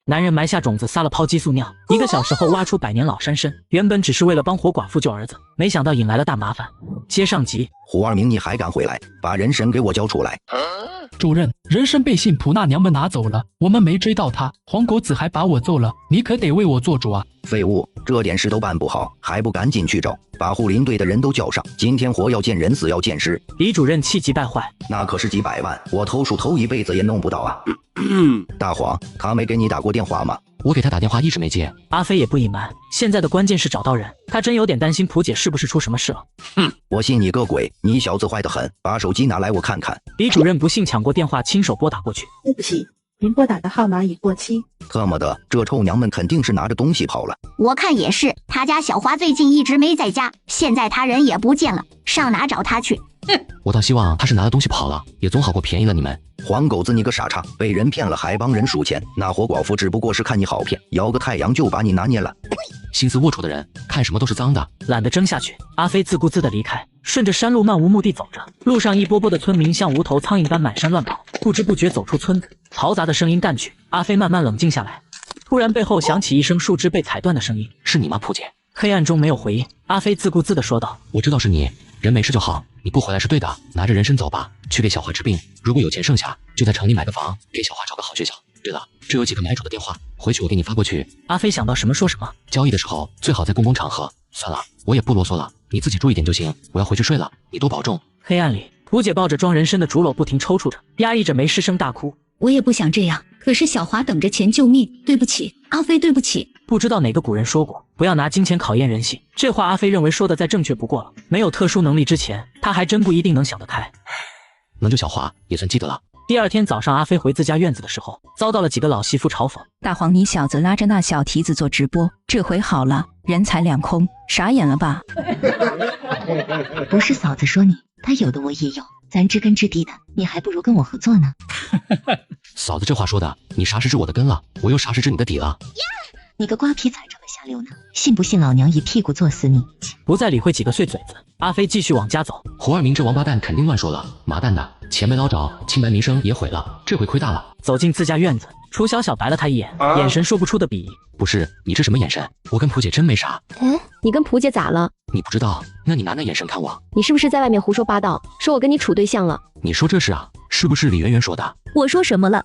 男人埋下种子，撒了泡激素尿，1个小时后挖出100年老山参，原本只是为了帮活寡妇救儿子，没想到引来了大麻烦。接上集，胡二明，你还敢回来？把人参给我交出来！主任，人参被信普那娘们拿走了，我们没追到他，黄狗子还把我揍了，你可得为我做主啊！废物，这点事都办不好，还不赶紧去找，把护林队的人都叫上，今天活要见人，死要见尸。李主任气急败坏，那可是几百万，我偷树偷一辈子也弄不到啊！大黄，他没给你打过电话吗？我给他打电话一直没接。阿飞也不隐瞒，现在的关键是找到人，他真有点担心蒲姐是不是出什么事了。我信你个鬼，你小子坏得很，把手机拿来我看看。李主任不幸抢过电话，亲手拨打过去。对不起，您拨打的号码已过期。特么的，这臭娘们肯定是拿着东西跑了。我看也是，他家小华最近一直没在家，现在他人也不见了，上哪找他去？我倒希望他是拿了东西跑了，也总好过便宜了你们。黄狗子，你个傻叉，被人骗了还帮人数钱，那活寡妇只不过是看你好骗，摇个太阳就把你拿捏了。心思龌龊的人，看什么都是脏的。懒得争下去，阿飞自顾自地离开，顺着山路漫无目的走着。路上一波波的村民像无头苍蝇般满山乱跑，不知不觉走出村子，嘈杂的声音淡去，阿飞慢慢冷静下来。突然背后响起一声树枝被踩断的声音，是你吗，蒲姐？黑暗中没有回应，阿飞自顾自地说道：我知道是你，人没事就好，你不回来是对的，拿着人参走吧，去给小华治病，如果有钱剩下，就在城里买个房，给小华找个好学校。对了，这有几个买主的电话，回去我给你发过去。阿飞想到什么说什么，交易的时候最好在公共场合。算了，我也不啰嗦了，你自己注意点就行，我要回去睡了，你多保重。黑暗里，蒲姐抱着装人参的竹篓不停抽搐着，压抑着没失声大哭。我也不想这样，可是小华等着钱救命，对不起，阿飞，对不起。不知道哪个古人说过，不要拿金钱考验人性。这话阿飞认为说的再正确不过了。没有特殊能力之前，他还真不一定能想得开。能救小华也算记得了。第二天早上，阿飞回自家院子的时候，遭到了几个老媳妇嘲讽：大黄，你小子拉着那小蹄子做直播，这回好了，人财两空，傻眼了吧？不是嫂子说你，他有的我也有，咱知根知底的，你还不如跟我合作呢。嫂子这话说的，你啥时治我的根了？我又啥时治你的底了？你个瓜皮踩着的下流呢！信不信老娘一屁股坐死你？不再理会几个碎嘴子，阿飞继续往家走。胡二明这王八蛋肯定乱说了，麻蛋的，钱没捞着，清白名声也毁了，这回亏大了。走进自家院子，楚小小白了他一眼，眼神说不出的鄙夷。不是，你这什么眼神？我跟蒲姐真没啥。你跟蒲姐咋了？你不知道？那你拿那眼神看我。你是不是在外面胡说八道，说我跟你处对象了？你说这事啊，是不是李圆圆说的？我说什么了？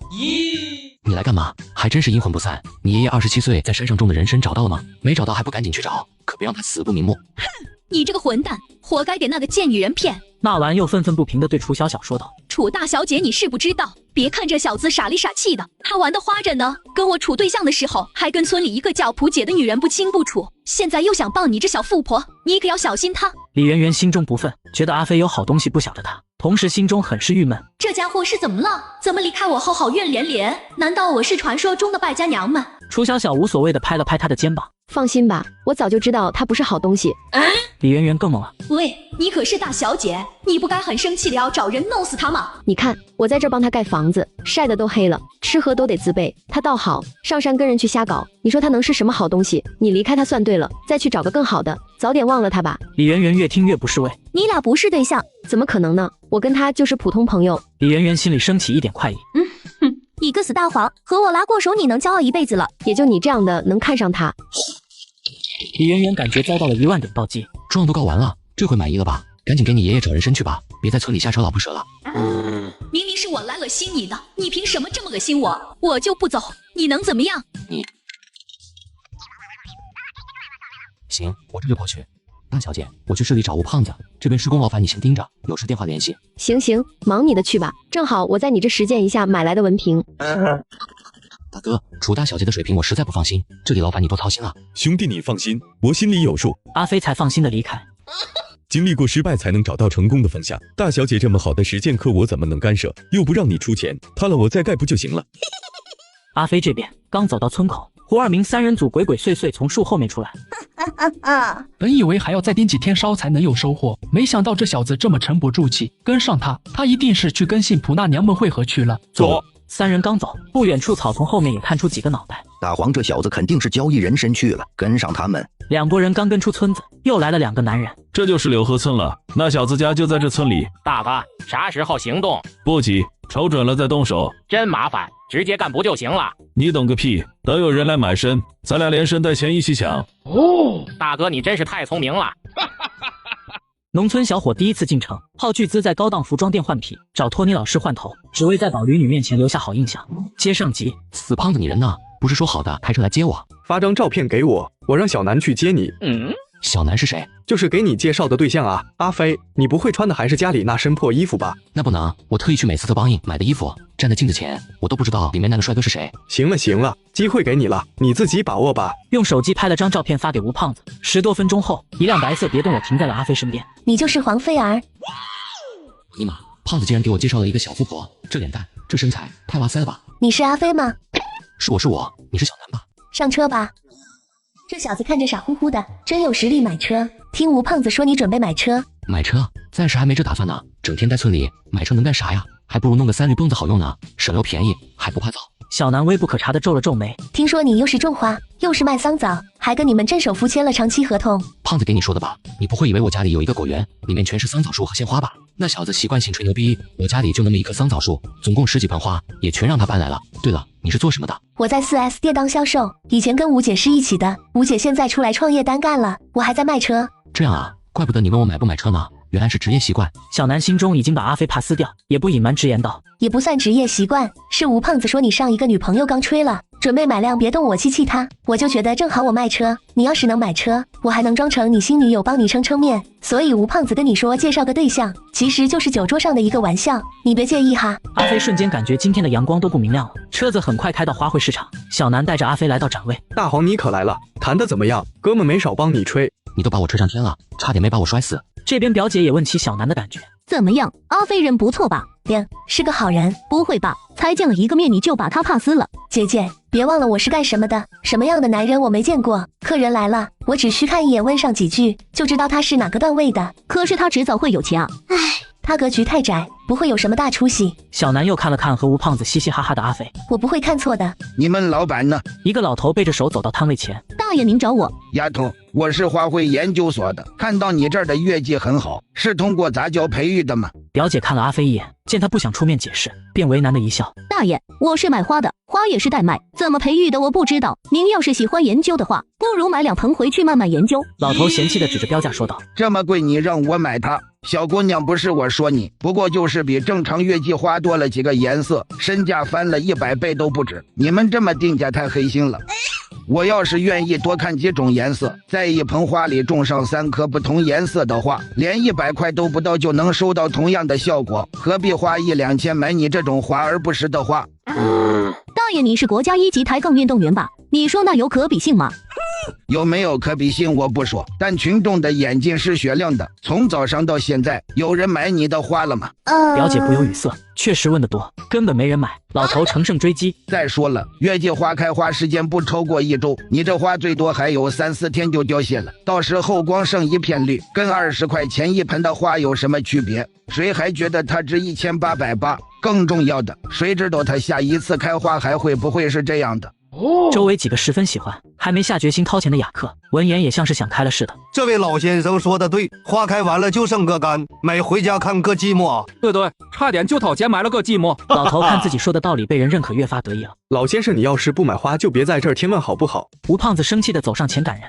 你来干嘛？还真是阴魂不散。你爷爷27岁在山上种的人参找到了吗？没找到还不赶紧去找，可别让他死不瞑目。哼，你这个混蛋，活该给那个贱女人骗。骂完又愤愤不平地对楚小小说道：楚大小姐，你是不知道，别看这小子傻里傻气的，他玩的花着呢，跟我处对象的时候还跟村里一个叫蒲姐的女人不清不楚，现在又想抱你这小富婆，你可要小心他。李圆圆心中不忿，觉得阿飞有好东西不晓得他，同时心中很是郁闷。这家伙是怎么了？怎么离开我后好怨连连？难道我是传说中的败家娘们？楚小小无所谓地拍了拍他的肩膀，放心吧，我早就知道它不是好东西。李媛媛更懵了。喂，你可是大小姐，你不该很生气的要找人弄死他吗？你看，我在这帮他盖房子，晒得都黑了，吃喝都得自备。他倒好，上山跟人去瞎搞。你说他能是什么好东西？你离开他算对了，再去找个更好的，早点忘了他吧。李媛媛越听越不是味。你俩不是对象？怎么可能呢？我跟他就是普通朋友。李媛媛心里升起一点快意。你个死大黄，和我拉过手，你能骄傲一辈子了。也就你这样的能看上他。李媛媛感觉遭到了1万点暴击。状都告完了，这回满意了吧？赶紧给你爷爷找人参去吧，别在村里瞎扯老不舍了。明明是我来恶心你的，你凭什么这么恶心我？我就不走，你能怎么样？你行，我这就过去。大小姐，我去市里找吴胖子，这边施工劳烦你先盯着，有事电话联系。行，忙你的去吧。正好我在你这实践一下买来的文凭。大哥，楚大小姐的水平我实在不放心，这里劳烦你多操心了。兄弟你放心，我心里有数。阿飞才放心的离开。经历过失败才能找到成功的方向。大小姐这么好的实践课我怎么能干涉？又不让你出钱，塌了我再盖不就行了？阿飞这边刚走到村口，胡二明3人组鬼鬼祟祟从树后面出来。本以为还要再盯几天烧才能有收获，没想到这小子这么沉不住气，跟上他一定是去跟信普那娘们会合去了。走，3人刚走，不远处草丛后面也探出几个脑袋。大黄这小子肯定是交易人参去了，跟上他们。2拨人刚跟出村子，又来了2个男人。这就是柳河村了，那小子家就在这村里。大哥，啥时候行动？不急，瞅准了再动手。真麻烦，直接干不就行了？你懂个屁！等有人来买参，咱俩连参带钱一起抢。大哥，你真是太聪明了。农村小伙第一次进城，耗巨资在高档服装店换皮，找托尼老师换头，只为在宝驴女面前留下好印象。接上集，死胖子你人呢？不是说好的开车来接我？发张照片给我，我让小南去接你。小南是谁？就是给你介绍的对象啊。阿飞，你不会穿的还是家里那身破衣服吧？那不能，我特意去美斯特邦印买的衣服，站在镜子前，我都不知道里面那个帅哥是谁。行了，机会给你了，你自己把握吧。用手机拍了张照片发给吴胖子。10多分钟后，一辆白色别动我停在了阿飞身边。你就是黄菲儿？尼玛，胖子竟然给我介绍了一个小富婆，这脸蛋，这身材，太哇塞了吧？你是阿飞吗？是我，你是小南吧？上车吧。这小子看着傻乎乎的，真有实力买车。听吴胖子说你准备买车？买车？暂时还没这打算呢。整天在村里买车能干啥呀？还不如弄个3驴蹦子好用呢，省油便宜，还不怕早。小南微不可察的皱了皱眉。听说你又是种花，又是卖桑枣，还跟你们镇首富签了长期合同。胖子给你说的吧？你不会以为我家里有一个果园，里面全是桑枣树和鲜花吧？那小子习惯性吹牛逼，我家里就那么一棵桑枣树，总共10几盆花，也全让他搬来了。对了，你是做什么的？我在4S 店当销售，以前跟吴姐是一起的，吴姐现在出来创业单干了，我还在卖车。这样啊，怪不得你问我买不买车呢，原来是职业习惯。小南心中已经把阿飞怕撕掉，也不隐瞒直言道：也不算职业习惯，是吴胖子说你上一个女朋友刚吹了，准备买辆别动我气他，我就觉得正好我卖车，你要是能买车，我还能装成你新女友帮你撑面，所以吴胖子跟你说介绍个对象，其实就是酒桌上的一个玩笑，你别介意哈。阿飞瞬间感觉今天的阳光都不明亮了。车子很快开到花卉市场，小南带着阿飞来到展位。大黄你可来了，谈得怎么样？哥们没少帮你吹。你都把我吹上天了，差点没把我摔死。这边表姐也问起小南的感觉。怎么样，阿飞人不错吧？是个好人。不会吧，才见了一个面你就把他怕死了？姐姐，别忘了我是干什么的，什么样的男人我没见过。客人来了，我只需看一眼问上几句，就知道他是哪个段位的。可是他迟早会有钱啊。唉，他格局太窄，不会有什么大出息。小南又看了看和吴胖子嘻嘻哈哈的阿飞。我不会看错的。你们老板呢？一个老头背着手走到摊位前。大爷您找我？丫头，我是花卉研究所的，看到你这儿的业绩很好，是通过杂交培育的吗？表姐看了阿飞一眼，见他不想出面解释，便为难的一笑。大爷，我是买花的，花也是代卖，怎么培育的我不知道。您要是喜欢研究的话，不如买2盆回去慢慢研究。老头嫌弃的指着标价说道：这么贵你让我买它？小姑娘，不是我说你，不过就是比正常月季花多了几个颜色，身价翻了100倍都不止。你们这么定价太黑心了。我要是愿意多看几种颜色，在一盆花里种上3颗不同颜色的花，连100块都不到就能收到同样的效果，何必花1、2千买你这种华而不实的花？大爷，你是国家1级抬杠运动员吧？你说那有可比性吗？有没有可比性我不说，但群众的眼睛是雪亮的。从早上到现在，有人买你的花了吗？表姐不由语塞，确实问得多，根本没人买。老头乘胜追击。再说了，月季花开花时间不超过1周，你这花最多还有3、4天就凋谢了，到时候光剩一片绿，跟20块钱一盆的花有什么区别？谁还觉得它值1880？更重要的，谁知道它下一次开花还会不会是这样的？周围几个十分喜欢，还没下决心掏钱的雅克，闻言也像是想开了似的。这位老先生说的对，花开完了就剩个干，买回家看个寂寞。对，差点就掏钱买了个寂寞。老头看自己说的道理被人认可，越发得意了。老先生，你要是不买花，就别在这儿添乱好不好？吴胖子生气地走上前赶人。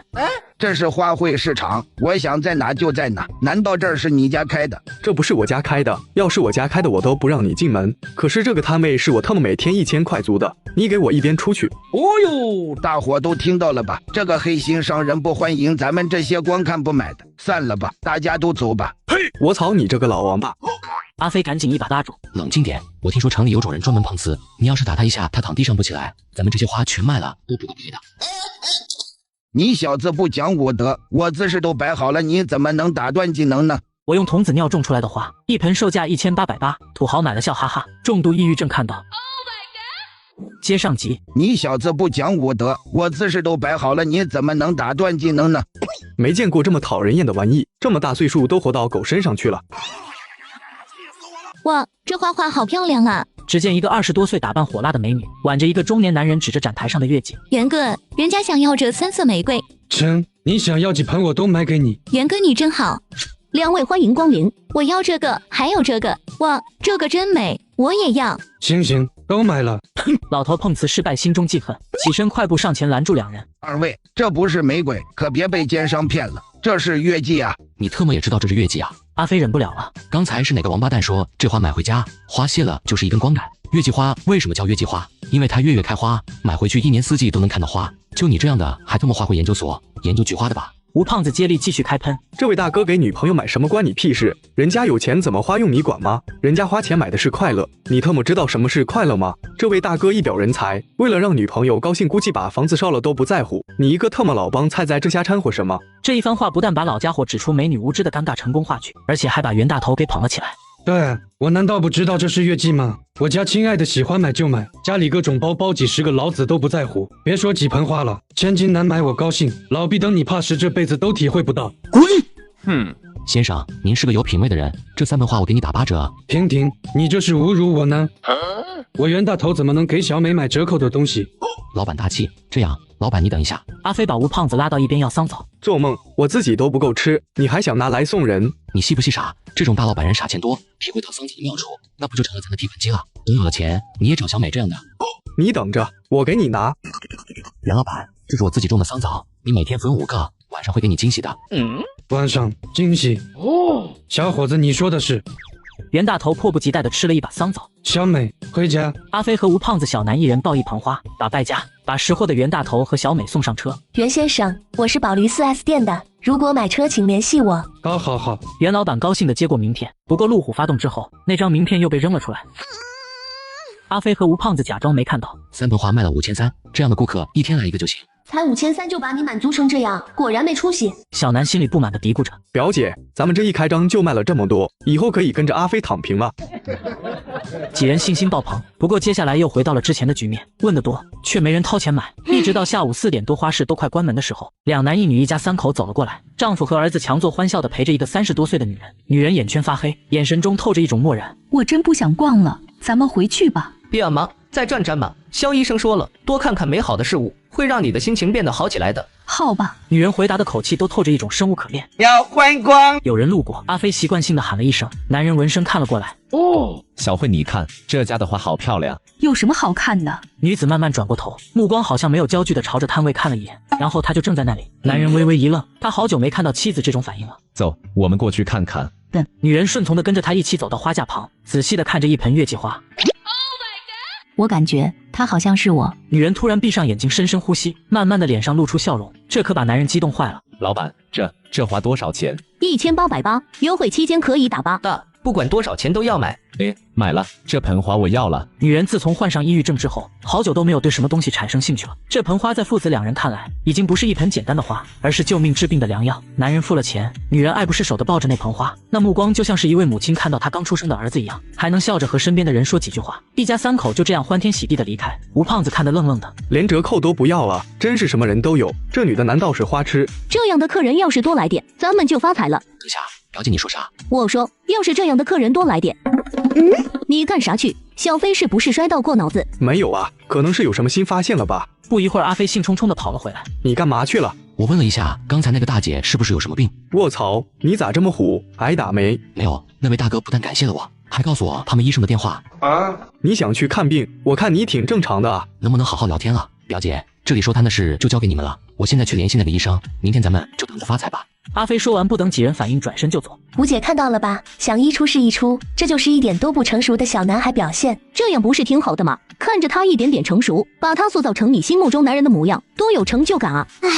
这是花卉市场，我想在哪就在哪。难道这儿是你家开的？这不是我家开的，要是我家开的，我都不让你进门。可是这个摊位是我他们每天1000块租的，你给我一边出去。哦呦，大伙都听到了吧？这个黑心商人不欢迎咱们这些光看不买的，散了吧，大家都走吧。嘿，我操你这个老王八！阿飞赶紧一把拉住，冷静点。我听说城里有种人专门碰瓷，你要是打他一下，他躺地上不起来，咱们这些花全卖了，都不够赔的。你小子不讲武德，我姿势都摆好了，你怎么能打断技能呢？我用童子尿种出来的花，一盆售价1880，土豪买了笑哈哈。重度抑郁症看到。接上集，你小子不讲武德，我姿势都摆好了，你怎么能打断技能呢？没见过这么讨人厌的玩意，这么大岁数都活到狗身上去了。哇，这花花好漂亮啊！只见一个20多岁打扮火辣的美女，挽着一个中年男人，指着展台上的月季。元哥，人家想要这3色玫瑰。成，你想要几盆我都买给你。元哥你真好。2位欢迎光临，我要这个，还有这个。哇，这个真美，我也要。行，都买了。老头碰瓷失败，心中记恨，起身快步上前拦住2人。2位，这不是玫瑰，可别被奸商骗了，这是月季啊！你特么也知道这是月季啊？阿飞忍不了了，刚才是哪个王八蛋说这花买回家花谢了就是一根光杆？月季花为什么叫月季花？因为它月月开花，买回去1年4季都能看到花。就你这样的，还特么花卉研究所研究菊花的吧？吴胖子接力继续开喷，这位大哥给女朋友买什么关你屁事？人家有钱怎么花用你管吗？人家花钱买的是快乐，你特么知道什么是快乐吗？这位大哥一表人才，为了让女朋友高兴，估计把房子烧了都不在乎。你一个特么老帮菜在这瞎掺和什么？这一番话不但把老家伙指出美女无知的尴尬成功化去，而且还把袁大头给捧了起来。对，我难道不知道这是月季吗？我家亲爱的喜欢买就买，家里各种包几10个老子都不在乎，别说几盆花了，千金难买我高兴。老毕等你怕是这辈子都体会不到。滚！先生，您是个有品位的人，这3盆花我给你打8折。停，你这是侮辱我呢！我袁大头怎么能给小美买折扣的东西？老板大气，这样，老板你等一下。阿飞把吴胖子拉到一边要桑枣，做梦，我自己都不够吃，你还想拿来送人？你细不细傻？这种大老板人傻钱多，体会到桑枣的妙处，那不就成了咱的提款机了？等有了钱，你也找小美这样的。你等着，我给你拿。袁老板，这是我自己种的桑枣，你每天分5个，晚上会给你惊喜的。晚上惊喜哦，小伙子，你说的是？袁大头迫不及待地吃了一把桑枣。小美，回家。阿飞和吴胖子小男一人抱一盆花，打败家，把识货的袁大头和小美送上车。袁先生，我是宝驴 4S 店的，如果买车请联系我。好。袁老板高兴地接过名片，不过路虎发动之后，那张名片又被扔了出来。阿飞和吴胖子假装没看到。3盆花卖了5300，这样的顾客1天来1个就行。才5300就把你满足成这样，果然没出息。小南心里不满地嘀咕着：表姐，咱们这一开张就卖了这么多，以后可以跟着阿飞躺平了。几人信心爆棚，不过接下来又回到了之前的局面，问得多，却没人掏钱买。一直到下午4点多，花市都快关门的时候，2男1女一家3口走了过来，丈夫和儿子强作欢笑地陪着一个30多岁的女人，女人眼圈发黑，眼神中透着一种漠然。我真不想逛了，咱们回去吧。别忙，再转转吧。肖医生说了，多看看美好的事物，会让你的心情变得好起来的。好吧。女人回答的口气都透着一种生无可恋。要欢光。有人路过，阿飞习惯性的喊了一声，男人闻声看了过来。小慧，你看这家的花好漂亮。有什么好看的？女子慢慢转过头，目光好像没有焦距的朝着摊位看了一眼，然后她就正在那里。男人微微一愣，他好久没看到妻子这种反应了。走，我们过去看看。女人顺从的跟着他一起走到花架旁，仔细的看着一盆月季花。我感觉他好像是我。女人突然闭上眼睛，深深呼吸，慢慢的脸上露出笑容，这可把男人激动坏了。老板，这花多少钱？ 1880，优惠期间可以打8。大，不管多少钱都要买。买了，这盆花我要了。女人自从患上抑郁症之后，好久都没有对什么东西产生兴趣了。这盆花在父子两人看来，已经不是一盆简单的花，而是救命治病的良药。男人付了钱，女人爱不释手地抱着那盆花，那目光就像是一位母亲看到她刚出生的儿子一样，还能笑着和身边的人说几句话。一家三口就这样欢天喜地地离开。吴胖子看得愣愣的，连折扣都不要啊！真是什么人都有，这女的难道是花痴？这样的客人要是多来点，咱们就发财了。等下，表姐你说啥？我说，要是这样的客人多来点。你干啥去？小飞是不是摔到过脑子？没有啊，可能是有什么新发现了吧。不一会儿，阿飞兴冲冲地跑了回来。你干嘛去了？我问了一下，刚才那个大姐是不是有什么病？卧槽，你咋这么虎？挨打没？没有，那位大哥不但感谢了我，还告诉我他们医生的电话。啊，你想去看病？我看你挺正常的啊。能不能好好聊天啊？表姐，这里收摊的事就交给你们了，我现在去联系那个医生，明天咱们就等着发财吧。阿飞说完，不等几人反应，转身就走。吴姐看到了吧？想一出是一出，这就是一点都不成熟的小男孩表现。这样不是挺好的吗？看着他一点点成熟，把他塑造成你心目中男人的模样，多有成就感啊！唉，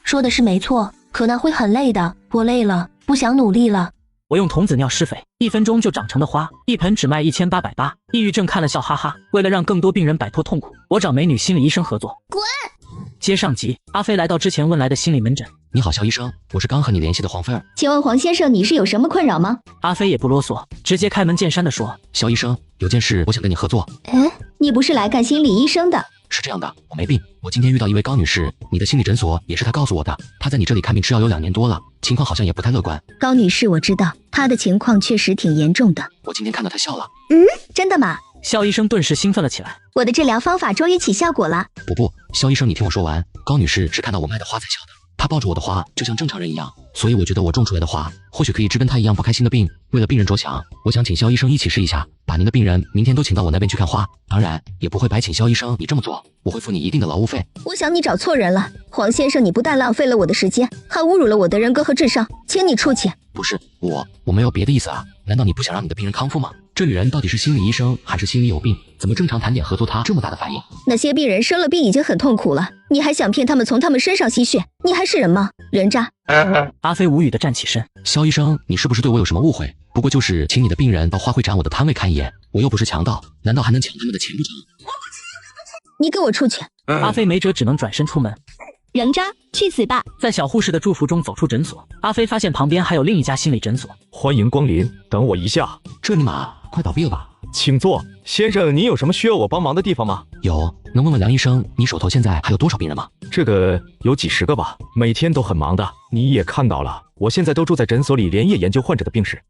说的是没错，可那会很累的。我累了，不想努力了。我用童子尿施肥，1分钟就长成的花，一盆只卖1880。抑郁症看了笑哈哈。为了让更多病人摆脱痛苦，我找美女心理医生合作。滚！接上集，阿飞来到之前问来的心理门诊。你好，肖医生，我是刚和你联系的黄菲儿。请问黄先生，你是有什么困扰吗？阿飞也不啰嗦，直接开门见山地说：肖医生，有件事我想跟你合作。你不是来干心理医生的？是这样的，我没病。我今天遇到一位高女士，你的心理诊所也是她告诉我的。她在你这里看病吃药有2年多了，情况好像也不太乐观。高女士，我知道她的情况确实挺严重的。我今天看到她笑了。真的吗？肖医生顿时兴奋了起来。我的治疗方法终于起效果了。不，肖医生，你听我说完。高女士是看到我卖的花才笑的，她抱着我的花就像正常人一样，所以我觉得我种出来的花或许可以治跟她一样不开心的病。为了病人着想，我想请肖医生一起试一下，把您的病人明天都请到我那边去看花，当然也不会白请肖医生你这么做，我会付你一定的劳务费。我想你找错人了，黄先生，你不但浪费了我的时间，还侮辱了我的人格和智商，请你出去。不是，我没有别的意思啊，难道你不想让你的病人康复吗？这女人到底是心理医生还是心里有病？怎么正常谈点合作她这么大的反应？那些病人生了病已经很痛苦了，你还想骗他们从他们身上吸血？你还是人吗？人渣！阿飞无语地站起身。肖医生，你是不是对我有什么误会？不过就是请你的病人到花卉展我的摊位看一眼，我又不是强盗，难道还能抢他们的钱不成？你给我出去！阿飞没辙，只能转身出门。人渣，去死吧！在小护士的祝福中走出诊所，阿飞发现旁边还有另一家心理诊所。欢迎光临，等我一下。这尼玛快倒闭了吧？请坐，先生，你有什么需要我帮忙的地方吗？有，能问问梁医生，你手头现在还有多少病人吗？这个有几十个吧，每天都很忙的。你也看到了，我现在都住在诊所里，连夜研究患者的病史。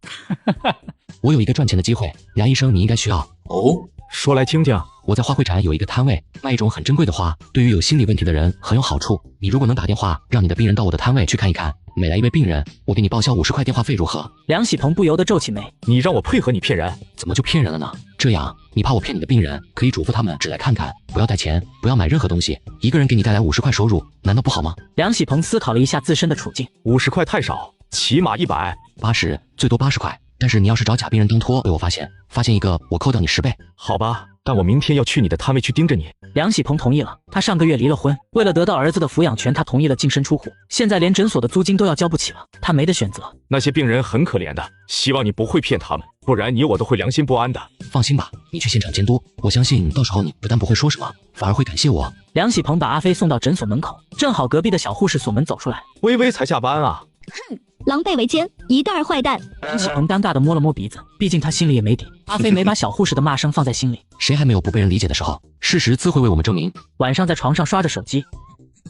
我有一个赚钱的机会，梁医生你应该需要。哦，说来听听。我在花卉展有一个摊位，卖一种很珍贵的花，对于有心理问题的人很有好处。你如果能打电话让你的病人到我的摊位去看一看，每来一位病人，我给你报销50块电话费，如何？梁喜鹏不由得皱起眉。你让我配合你骗人？怎么就骗人了呢？这样，你怕我骗你的病人，可以嘱咐他们只来看看，不要带钱，不要买任何东西，一个人给你带来50块收入，难道不好吗？梁喜鹏思考了一下自身的处境，50块太少，起码100、80，最多80块。但是你要是找假病人当托，被我发现一个，我扣掉你10倍。好吧，但我明天要去你的摊位去盯着你。梁喜鹏同意了。他上个月离了婚，为了得到儿子的抚养权，他同意了净身出户。现在连诊所的租金都要交不起了，他没得选择。那些病人很可怜的，希望你不会骗他们，不然你我都会良心不安的。放心吧，你去现场监督，我相信到时候你不但不会说什么，反而会感谢我。梁喜鹏把阿飞送到诊所门口，正好隔壁的小护士锁门走出来。微微才下班啊。哼，狼狈为奸，一个坏蛋。梁喜鹏尴尬地摸了摸鼻子，毕竟他心里也没底。阿飞没把小护士的骂声放在心里。谁还没有不被人理解的时候？事实自会为我们证明。晚上在床上刷着手机，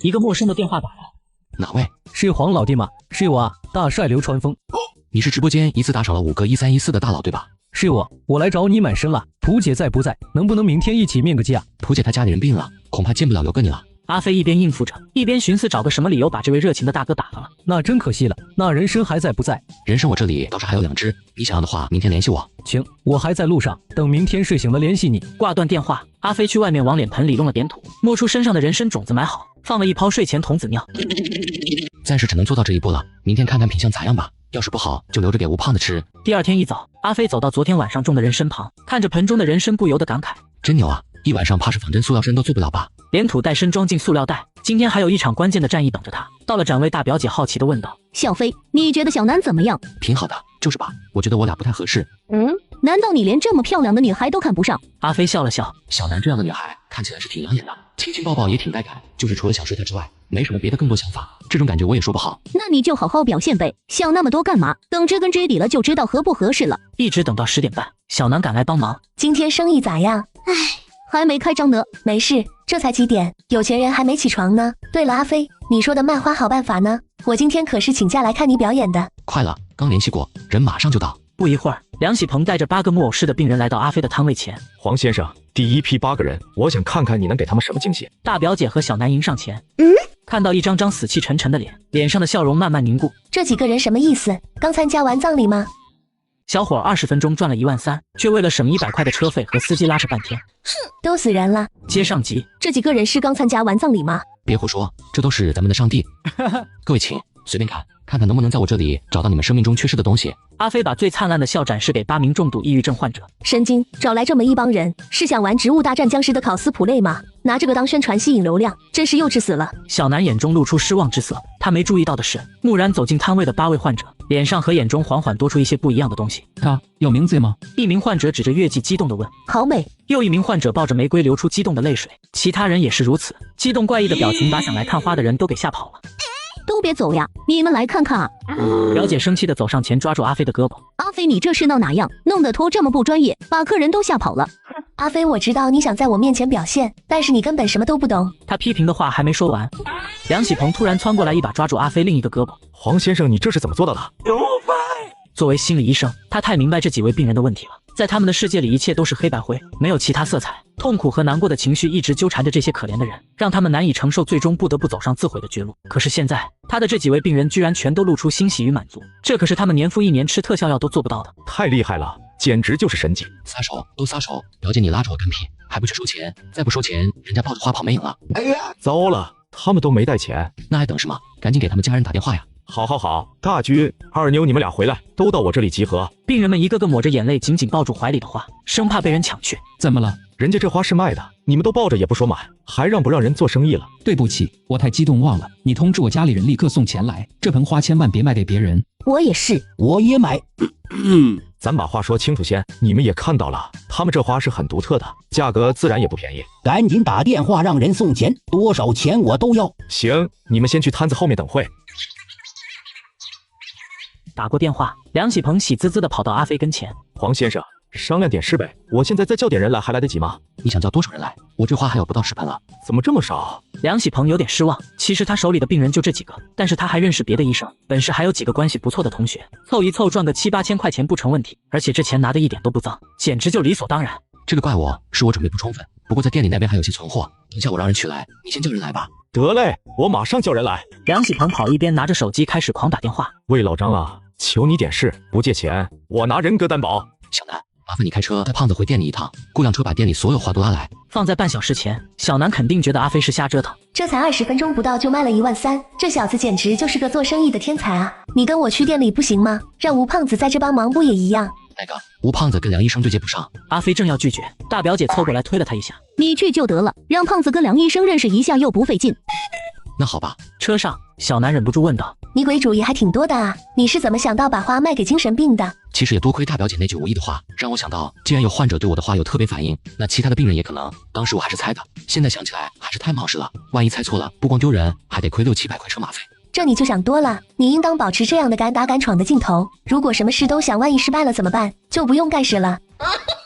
一个陌生的电话打来。哪位？是黄老弟吗？是我啊，大帅流川枫。你是直播间一次打赏了5个1314的大佬对吧？是我来找你满身了。图姐在不在？能不能明天一起面个基啊？图姐她家里人病了，恐怕见不了刘哥你了。阿飞一边应付着，一边寻思找个什么理由把这位热情的大哥打发了。那真可惜了。那人参还在不在？人参我这里倒是还有2只，你想要的话，明天联系我。行，我还在路上，等明天睡醒了联系你。挂断电话，阿飞去外面往脸盆里弄了点土，摸出身上的人参种子买好，放了一泡睡前童子尿。暂时只能做到这一步了，明天看看品相咋样吧。要是不好，就留着给吴胖子吃。第二天一早，阿飞走到昨天晚上种的人参旁，看着盆中的人参，不由得感慨：真牛啊！一晚上怕是仿真塑料参都做不了吧？连土带参装进塑料袋，今天还有一场关键的战役等着他。到了展位，大表姐好奇地问道：小飞，你觉得小南怎么样？挺好的，就是吧？我觉得我俩不太合适。难道你连这么漂亮的女孩都看不上？阿飞笑了笑，小南这样的女孩看起来是挺养眼的，亲亲抱抱也挺带感，就是除了想睡她之外，没什么别的更多想法。这种感觉我也说不好。那你就好好表现呗，想那么多干嘛？等知根知底了就知道合不合适了。一直等到10点半，小南赶来帮忙。今天生意咋样？唉，还没开张呢。没事，这才几点，有钱人还没起床呢。对了，阿飞，你说的卖花好办法呢？我今天可是请假来看你表演的。快了，刚联系过，人马上就到。不一会儿，梁喜鹏带着8个木偶式的病人来到阿飞的摊位前。黄先生，第一批8个人，我想看看你能给他们什么惊喜。大表姐和小南迎上前，看到一张张死气沉沉的脸，脸上的笑容慢慢凝固。这几个人什么意思？刚参加完葬礼吗？小伙20分钟赚了13000，却为了省100块的车费和司机拉扯半天。哼，都死人了。接上集，这几个人是刚参加完葬礼吗？别胡说，这都是咱们的上帝。各位请随便看，看看能不能在我这里找到你们生命中缺失的东西。阿飞把最灿烂的笑展示给8名重度抑郁症患者。神经，找来这么一帮人，是想玩植物大战僵尸的考斯普类吗？拿这个当宣传吸引流量，真是幼稚死了。小南眼中露出失望之色，他没注意到的是，蓦然走进摊位的8位患者，脸上和眼中缓缓多出一些不一样的东西。他有名字吗？一名患者指着月季激动地问。好美。又一名患者抱着玫瑰流出激动的泪水，其他人也是如此。激动怪异的表情把想来看花的人都给吓跑了。都别走呀，你们来看看啊！表姐生气地走上前抓住阿飞的胳膊。阿飞，你这是闹哪样？弄得托这么不专业，把客人都吓跑了。阿飞，我知道你想在我面前表现，但是你根本什么都不懂。他批评的话还没说完，梁喜鹏突然窜过来，一把抓住阿飞另一个胳膊。黄先生，你这是怎么做到的？作为心理医生，他太明白这几位病人的问题了。在他们的世界里，一切都是黑白灰，没有其他色彩。痛苦和难过的情绪一直纠缠着这些可怜的人，让他们难以承受，最终不得不走上自毁的绝路。可是现在，他的这几位病人居然全都露出欣喜与满足，这可是他们年复一年吃特效药都做不到的。太厉害了，简直就是神迹！撒手都撒手，表姐你拉着我干屁，还不去收钱？再不收钱，人家抱着花跑没影了。哎呀，糟了，他们都没带钱，那还等什么？赶紧给他们家人打电话呀！好，大军、二妞，你们俩回来，都到我这里集合。病人们一个个抹着眼泪，紧紧抱住怀里的花，生怕被人抢去。怎么了？人家这花是卖的，你们都抱着也不说买，还让不让人做生意了？对不起，我太激动忘了，你通知我家里人立刻送钱来，这盆花千万别卖给别人。我也是，我也买。咱把话说清楚先，你们也看到了，他们这花是很独特的，价格自然也不便宜。赶紧打电话让人送钱，多少钱我都要。行，你们先去摊子后面等会。打过电话，梁喜鹏喜滋滋地跑到阿飞跟前。黄先生，商量点事呗，我现在再叫点人来还来得及吗？你想叫多少人来？我这花还有不到10盆了。怎么这么少？梁喜鹏有点失望，其实他手里的病人就这几个，但是他还认识别的医生，本市还有几个关系不错的同学，凑一凑赚个7、8千块钱不成问题，而且这钱拿的一点都不脏，简直就理所当然。这个怪我，是我准备不充分，不过在店里那边还有些存货，等下我让人取来，你先叫人来吧。得嘞，我马上叫人来。梁喜鹏跑一边拿着手机开始狂打电话。喂，老张啊，求你点事，不借钱，我拿人格担保。小南，麻烦你开车带胖子回店里一趟，雇辆车把店里所有花都拉来。放在半小时前，小南肯定觉得阿飞是瞎折腾。这才20分钟不到就卖了13000，这小子简直就是个做生意的天才啊！你跟我去店里不行吗？让吴胖子在这帮忙不也一样？那个吴胖子跟梁医生对接不上。阿飞正要拒绝，大表姐凑过来推了他一下。你去就得了，让胖子跟梁医生认识一下又不费劲。那好吧。车上，小南忍不住问道：你鬼主意还挺多的啊，你是怎么想到把花卖给精神病的？其实也多亏大表姐那句无意的话，让我想到，既然有患者对我的话有特别反应，那其他的病人也可能。当时我还是猜的，现在想起来还是太冒失了，万一猜错了，不光丢人，还得亏6、700块车马费。这你就想多了，你应当保持这样的敢打敢闯的劲头。如果什么事都想，万一失败了怎么办？就不用干事了。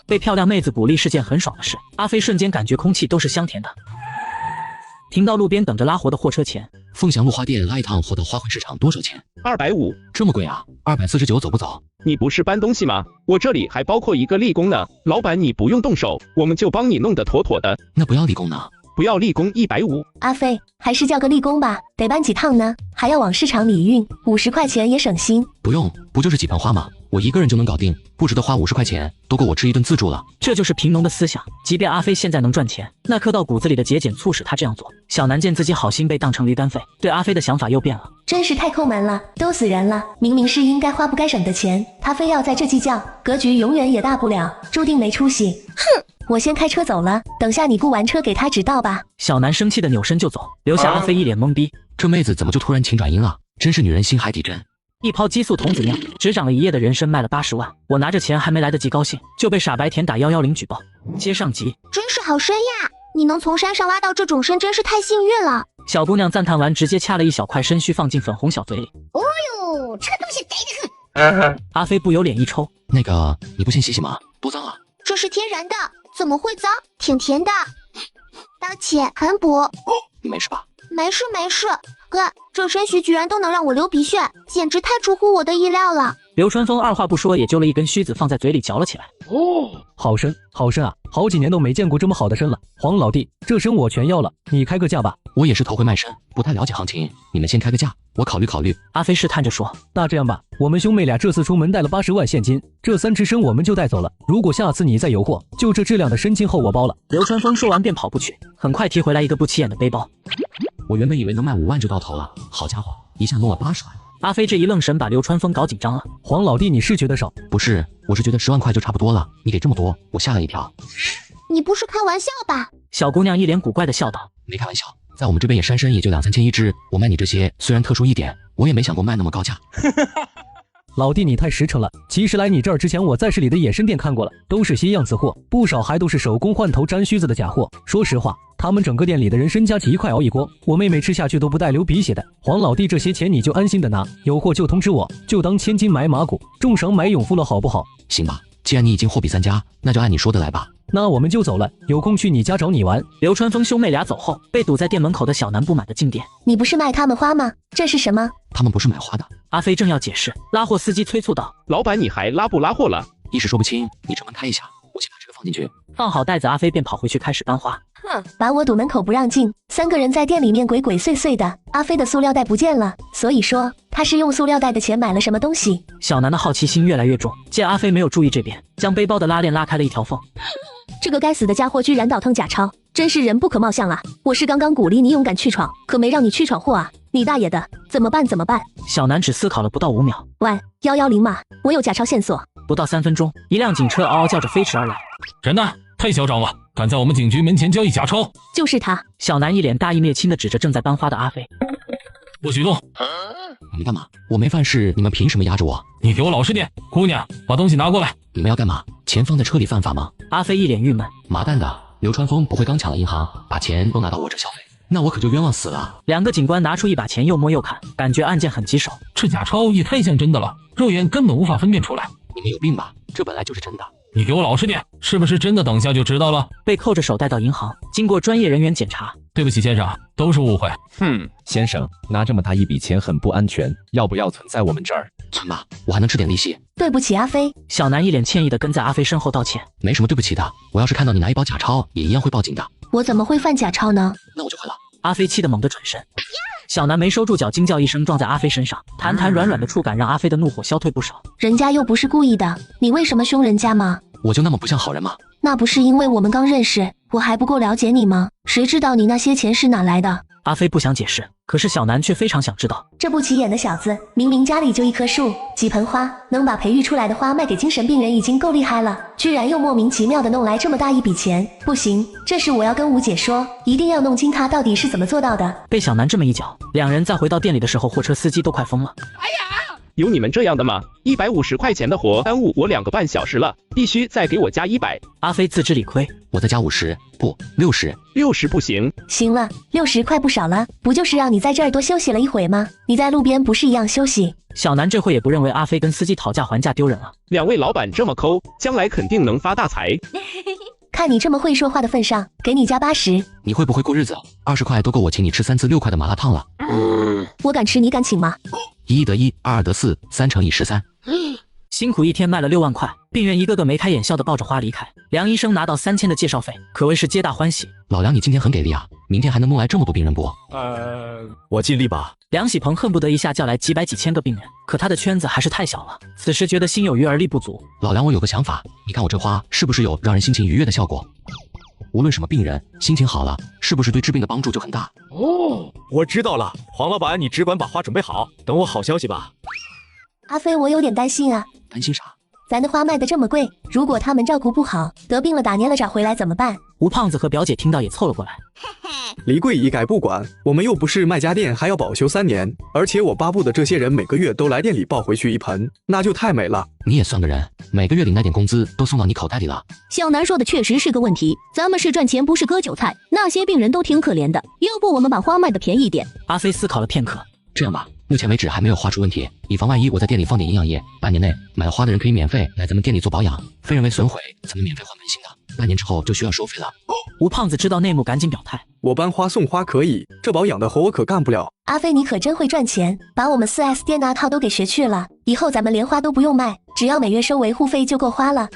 被漂亮妹子鼓励是件很爽的事，阿飞瞬间感觉空气都是香甜的。停到路边等着拉货的货车前，凤翔路花店拉一趟货到花卉市场多少钱？250，这么贵啊？249走不走？你不是搬东西吗？我这里还包括一个力工呢，老板你不用动手，我们就帮你弄得妥妥的。那不要力工呢？不要力工150。阿飞，还是叫个力工吧，得搬几趟呢？还要往市场里运，50块钱也省心。不用，不就是几盆花吗？我一个人就能搞定，不值得花50块钱，都够我吃一顿自助了。这就是贫农的思想，即便阿飞现在能赚钱，那刻到骨子里的节俭促使他这样做。小南见自己好心被当成驴肝肺，对阿飞的想法又变了。真是太抠门了，都死人了，明明是应该花不该省的钱，他非要在这计较，格局永远也大不了，注定没出息。哼！我先开车走了，等下你雇完车给他指道吧。小南生气的扭身就走，留下阿飞一脸懵逼。这妹子怎么就突然情转阴了？真是女人心海底针。一泡激素童子尿，只长了1夜的人参卖了80万，我拿着钱还没来得及高兴，就被傻白甜打110举报。接上集，真是好参呀！你能从山上挖到这种参，真是太幸运了。小姑娘赞叹完，直接掐了一小块参须放进粉红小嘴里。哦呦，这个东西得得很。阿飞不由脸一抽，那个你不先洗洗吗？多脏啊！这是天然的，怎么会脏？挺甜的。刀且很补。你没事吧？没事没事。哥，这参须居然都能让我流鼻血，简直太出乎我的意料了。流川枫二话不说，也揪了一根须子放在嘴里嚼了起来。好参，好参啊！好几年都没见过这么好的参了。黄老弟，这参我全要了，你开个价吧。我也是头回卖参，不太了解行情，你们先开个价，我考虑考虑。阿飞试探着说：“那这样吧，我们兄妹俩这次出门带了80万现金，这3只参我们就带走了。如果下次你再有货，就这质量的参今后我包了。”流川枫说完便跑步去，很快提回来一个不起眼的背包。我原本以为能卖5万就到头了，好家伙，一下弄了80万。阿飞这一愣神把流川枫搞紧张了。黄老弟，你是觉得少？不是，我是觉得10万块就差不多了，你给这么多，我吓了一跳。你不是开玩笑吧？小姑娘一脸古怪的笑道：“没开玩笑，在我们这边也山参也就2、3千一只，我卖你这些虽然特殊一点，我也没想过卖那么高价。”老弟，你太实诚了。其实来你这儿之前，我在市里的野参店看过了，都是些样子货，不少还都是手工换头粘须子的假货。说实话，他们整个店里的人参加起一块熬一锅，我妹妹吃下去都不带流鼻血的。黄老弟，这些钱你就安心的拿，有货就通知我，就当千金买马骨，重赏买勇夫了，好不好？行吧，既然你已经货比三家，那就按你说的来吧。那我们就走了，有空去你家找你玩。流川枫兄妹俩走后，被堵在店门口的小南不满的进店。你不是卖他们花吗？这是什么？他们不是买花的。阿飞正要解释，拉货司机催促道：“老板，你还拉不拉货了？一时说不清，你车门开一下，我先把这个放进去。”放好袋子，阿飞便跑回去开始搬花。哼，把我堵门口不让进，3个人在店里面鬼鬼祟祟的。阿飞的塑料袋不见了，所以说他是用塑料袋的钱买了什么东西。小南的好奇心越来越重，见阿飞没有注意这边，将背包的拉链拉开了一条缝。这个该死的家伙居然倒腾假钞，真是人不可貌相啊！我是刚刚鼓励你勇敢去闯，可没让你去闯祸啊！你大爷的，怎么办？怎么办？小南只思考了不到5秒。喂，110码，我有假钞线索。不到3分钟，一辆警车嗷嗷叫着飞驰而来。人呢？太嚣张了，敢在我们警局门前交易假钞！就是他。小南一脸大义灭亲的指着正在搬花的阿飞。不许动！你们干嘛？我没犯事，你们凭什么压着我？你给我老实点！姑娘，把东西拿过来！你们要干嘛？钱放在车里犯法吗？阿飞一脸郁闷。麻蛋的，流川枫不会刚抢了银行，把钱都拿到我这消费，那我可就冤枉死了。2个警官拿出一把钱，又摸又看，感觉案件很棘手。这假钞也太像真的了，肉眼根本无法分辨出来。你们有病吧？这本来就是真的。你给我老实点，是不是真的？等下就知道了。被扣着手带到银行，经过专业人员检查。对不起，先生，都是误会。先生，拿这么大一笔钱很不安全，要不要存在我们这儿？存吧，我还能吃点利息。对不起，阿飞。小南一脸歉意的跟在阿飞身后道歉。没什么对不起的，我要是看到你拿一包假钞，也一样会报警的。我怎么会犯假钞呢？那我就会了。阿飞气得猛地转身。小南没收住脚，惊叫一声撞在阿飞身上，弹弹软软的触感让阿飞的怒火消退不少。人家又不是故意的，你为什么凶人家吗？我就那么不像好人吗？那不是因为我们刚认识，我还不够了解你吗？谁知道你那些钱是哪来的？阿飞不想解释，可是小南却非常想知道。这不起眼的小子，明明家里就一棵树、几盆花，能把培育出来的花卖给精神病人已经够厉害了，居然又莫名其妙的弄来这么大一笔钱。不行，这事我要跟吴姐说，一定要弄清他到底是怎么做到的。被小南这么一搅，2人再回到店里的时候，货车司机都快疯了。哎呀！有你们这样的吗？150块钱的活耽误我2个半小时了，必须再给我加100。阿飞自知理亏，我再加50，不，60不行。行了，60块不少了，不就是让你在这儿多休息了一会吗？你在路边不是一样休息？小南这会也不认为阿飞跟司机讨价还价丢人了。2位老板这么抠，将来肯定能发大财。看你这么会说话的份上，给你加80。你会不会过日子？20块都够我请你吃3次6块的麻辣烫了。我敢吃，你敢请吗？1亿得1，2二得4，3乘以13。辛苦一天卖了6万块，病人一个个眉开眼笑的抱着花离开。梁医生拿到3000的介绍费，可谓是皆大欢喜。老梁，你今天很给力啊，明天还能弄来这么多病人不？我尽力吧。梁喜鹏恨不得一下叫来几百几千个病人，可他的圈子还是太小了。此时觉得心有余而力不足。老梁，我有个想法，你看我这花是不是有让人心情愉悦的效果？无论什么病人，心情好了，是不是对治病的帮助就很大？我知道了，黄老板，你只管把花准备好，等我好消息吧。阿飞，我有点担心啊。担心啥？咱的花卖的这么贵，如果他们照顾不好，得病了打蔫了找回来怎么办？吴胖子和表姐听到也凑了过来。李贵一概不管，我们又不是卖家电，还要保修3年，而且我巴不得这些人每个月都来店里抱回去一盆，那就太美了。你也算个人，每个月领那点工资都送到你口袋里了。小南说的确实是个问题，咱们是赚钱不是割韭菜，那些病人都挺可怜的，要不我们把花卖的便宜点。阿飞思考了片刻，这样吧，目前为止还没有花出问题，以防万一我在店里放点营养液，半年内买了花的人可以免费来咱们店里做保养，非人为损毁咱们免费换门新的，半年之后就需要收费了。吴胖子知道内幕，赶紧表态。我搬花送花可以，这保养的活我可干不了。阿飞你可真会赚钱，把我们 4S 店那套都给学去了，以后咱们连花都不用卖，只要每月收维护费就够花了。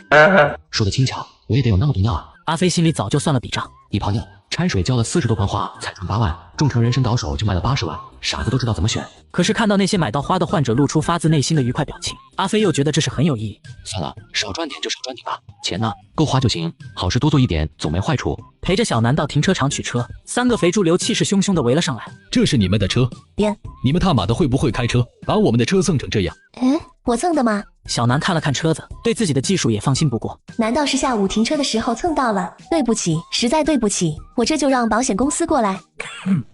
说的轻巧，我也得有那么多尿啊。阿飞心里早就算了笔账，一泡尿掺水浇了40多盆花，才赚8万，种成人参倒手就卖了80万，傻子都知道怎么选。可是看到那些买到花的患者露出发自内心的愉快表情，阿飞又觉得这是很有意义。算了，少赚点就少赚点吧，钱呢够花就行，好事多做一点总没坏处。陪着小南到停车场取车，3个肥猪瘤气势汹汹地围了上来。这是你们的车？别，你们他妈的会不会开车，把我们的车蹭成这样？我蹭的吗？小南看了看车子，对自己的技术也放心不过。难道是下午停车的时候蹭到了？对不起，实在对不起，我这就让保险公司过来。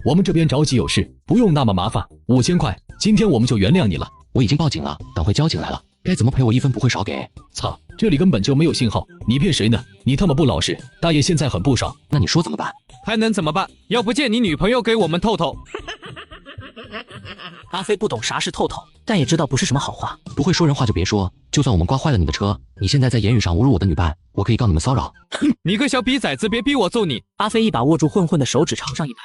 我们这边着急有事，不用那么麻烦，5000块，今天我们就原谅你了。我已经报警了，等会交警来了，该怎么赔我1分不会少给。操，这里根本就没有信号，你骗谁呢？你他妈不老实，大爷现在很不爽。那你说怎么办？还能怎么办？要不借你女朋友给我们透透。阿飞不懂啥是透透，但也知道不是什么好话。不会说人话就别说，就算我们刮坏了你的车，你现在在言语上侮辱我的女伴，我可以告你们骚扰。你个小逼崽子，别逼我揍你！阿飞一把握住混混的手指朝上一摆，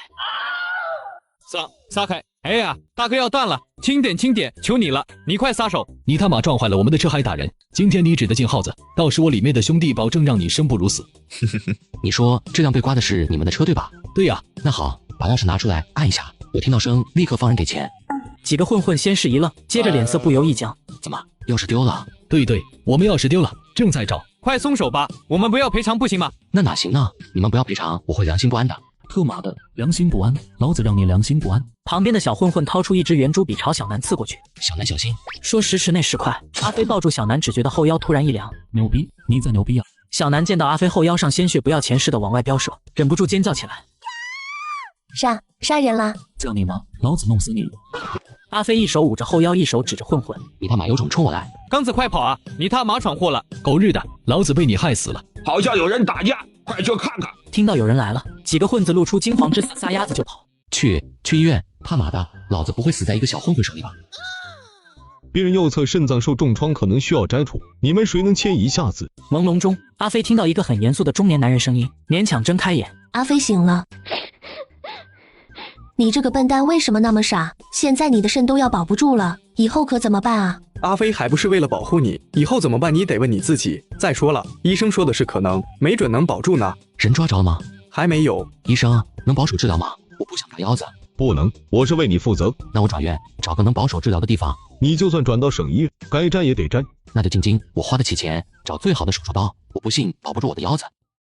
撒开！哎呀，大哥要断了，轻点轻点，求你了，你快撒手！你他妈撞坏了我们的车还打人，今天你只得进耗子，到时我里面的兄弟保证让你生不如死。你说这辆被刮的是你们的车对吧？对呀。那好，把钥匙拿出来按一下，我听到声立刻放人给钱。几个混混先是一愣，接着脸色不由一僵。怎么钥匙丢了？对，我们钥匙丢了，正在找。快松手吧，我们不要赔偿不行吗？那哪行呢？你们不要赔偿，我会良心不安的。特妈的，良心不安，老子让你良心不安！旁边的小混混掏出一支圆珠笔朝小南刺过去。小南小心！说时迟那时快，阿飞抱住小南，只觉得后腰突然一凉。牛逼，你在牛逼啊！小南见到阿飞后腰上鲜血不要钱似的往外飙射，忍不住尖叫起来。杀人了！叫你妈，老子弄死你！阿飞一手捂着后腰，一手指着混混：“你他妈有种冲我来！刚子快跑啊！你他妈闯祸了！狗日的，老子被你害死了！好像有人打架，快去看看！”听到有人来了，几个混子露出惊慌之色，撒丫子就跑。去医院！他妈的，老子不会死在一个小混混手里吧？别人右侧肾脏受重创，可能需要摘除，你们谁能牵一下子？朦胧中，阿飞听到一个很严肃的中年男人声音，勉强睁开眼。阿飞醒了。你这个笨蛋为什么那么傻？现在你的肾都要保不住了，以后可怎么办啊？阿飞还不是为了保护你，以后怎么办你得问你自己。再说了，医生说的是可能，没准能保住呢。人抓着了吗？还没有。医生能保守治疗吗？我不想打腰子。不能，我是为你负责。那我转院，找个能保守治疗的地方。你就算转到省医院，该摘也得摘。那就进京，我花得起钱，找最好的手术刀。我不信保不住我的腰子。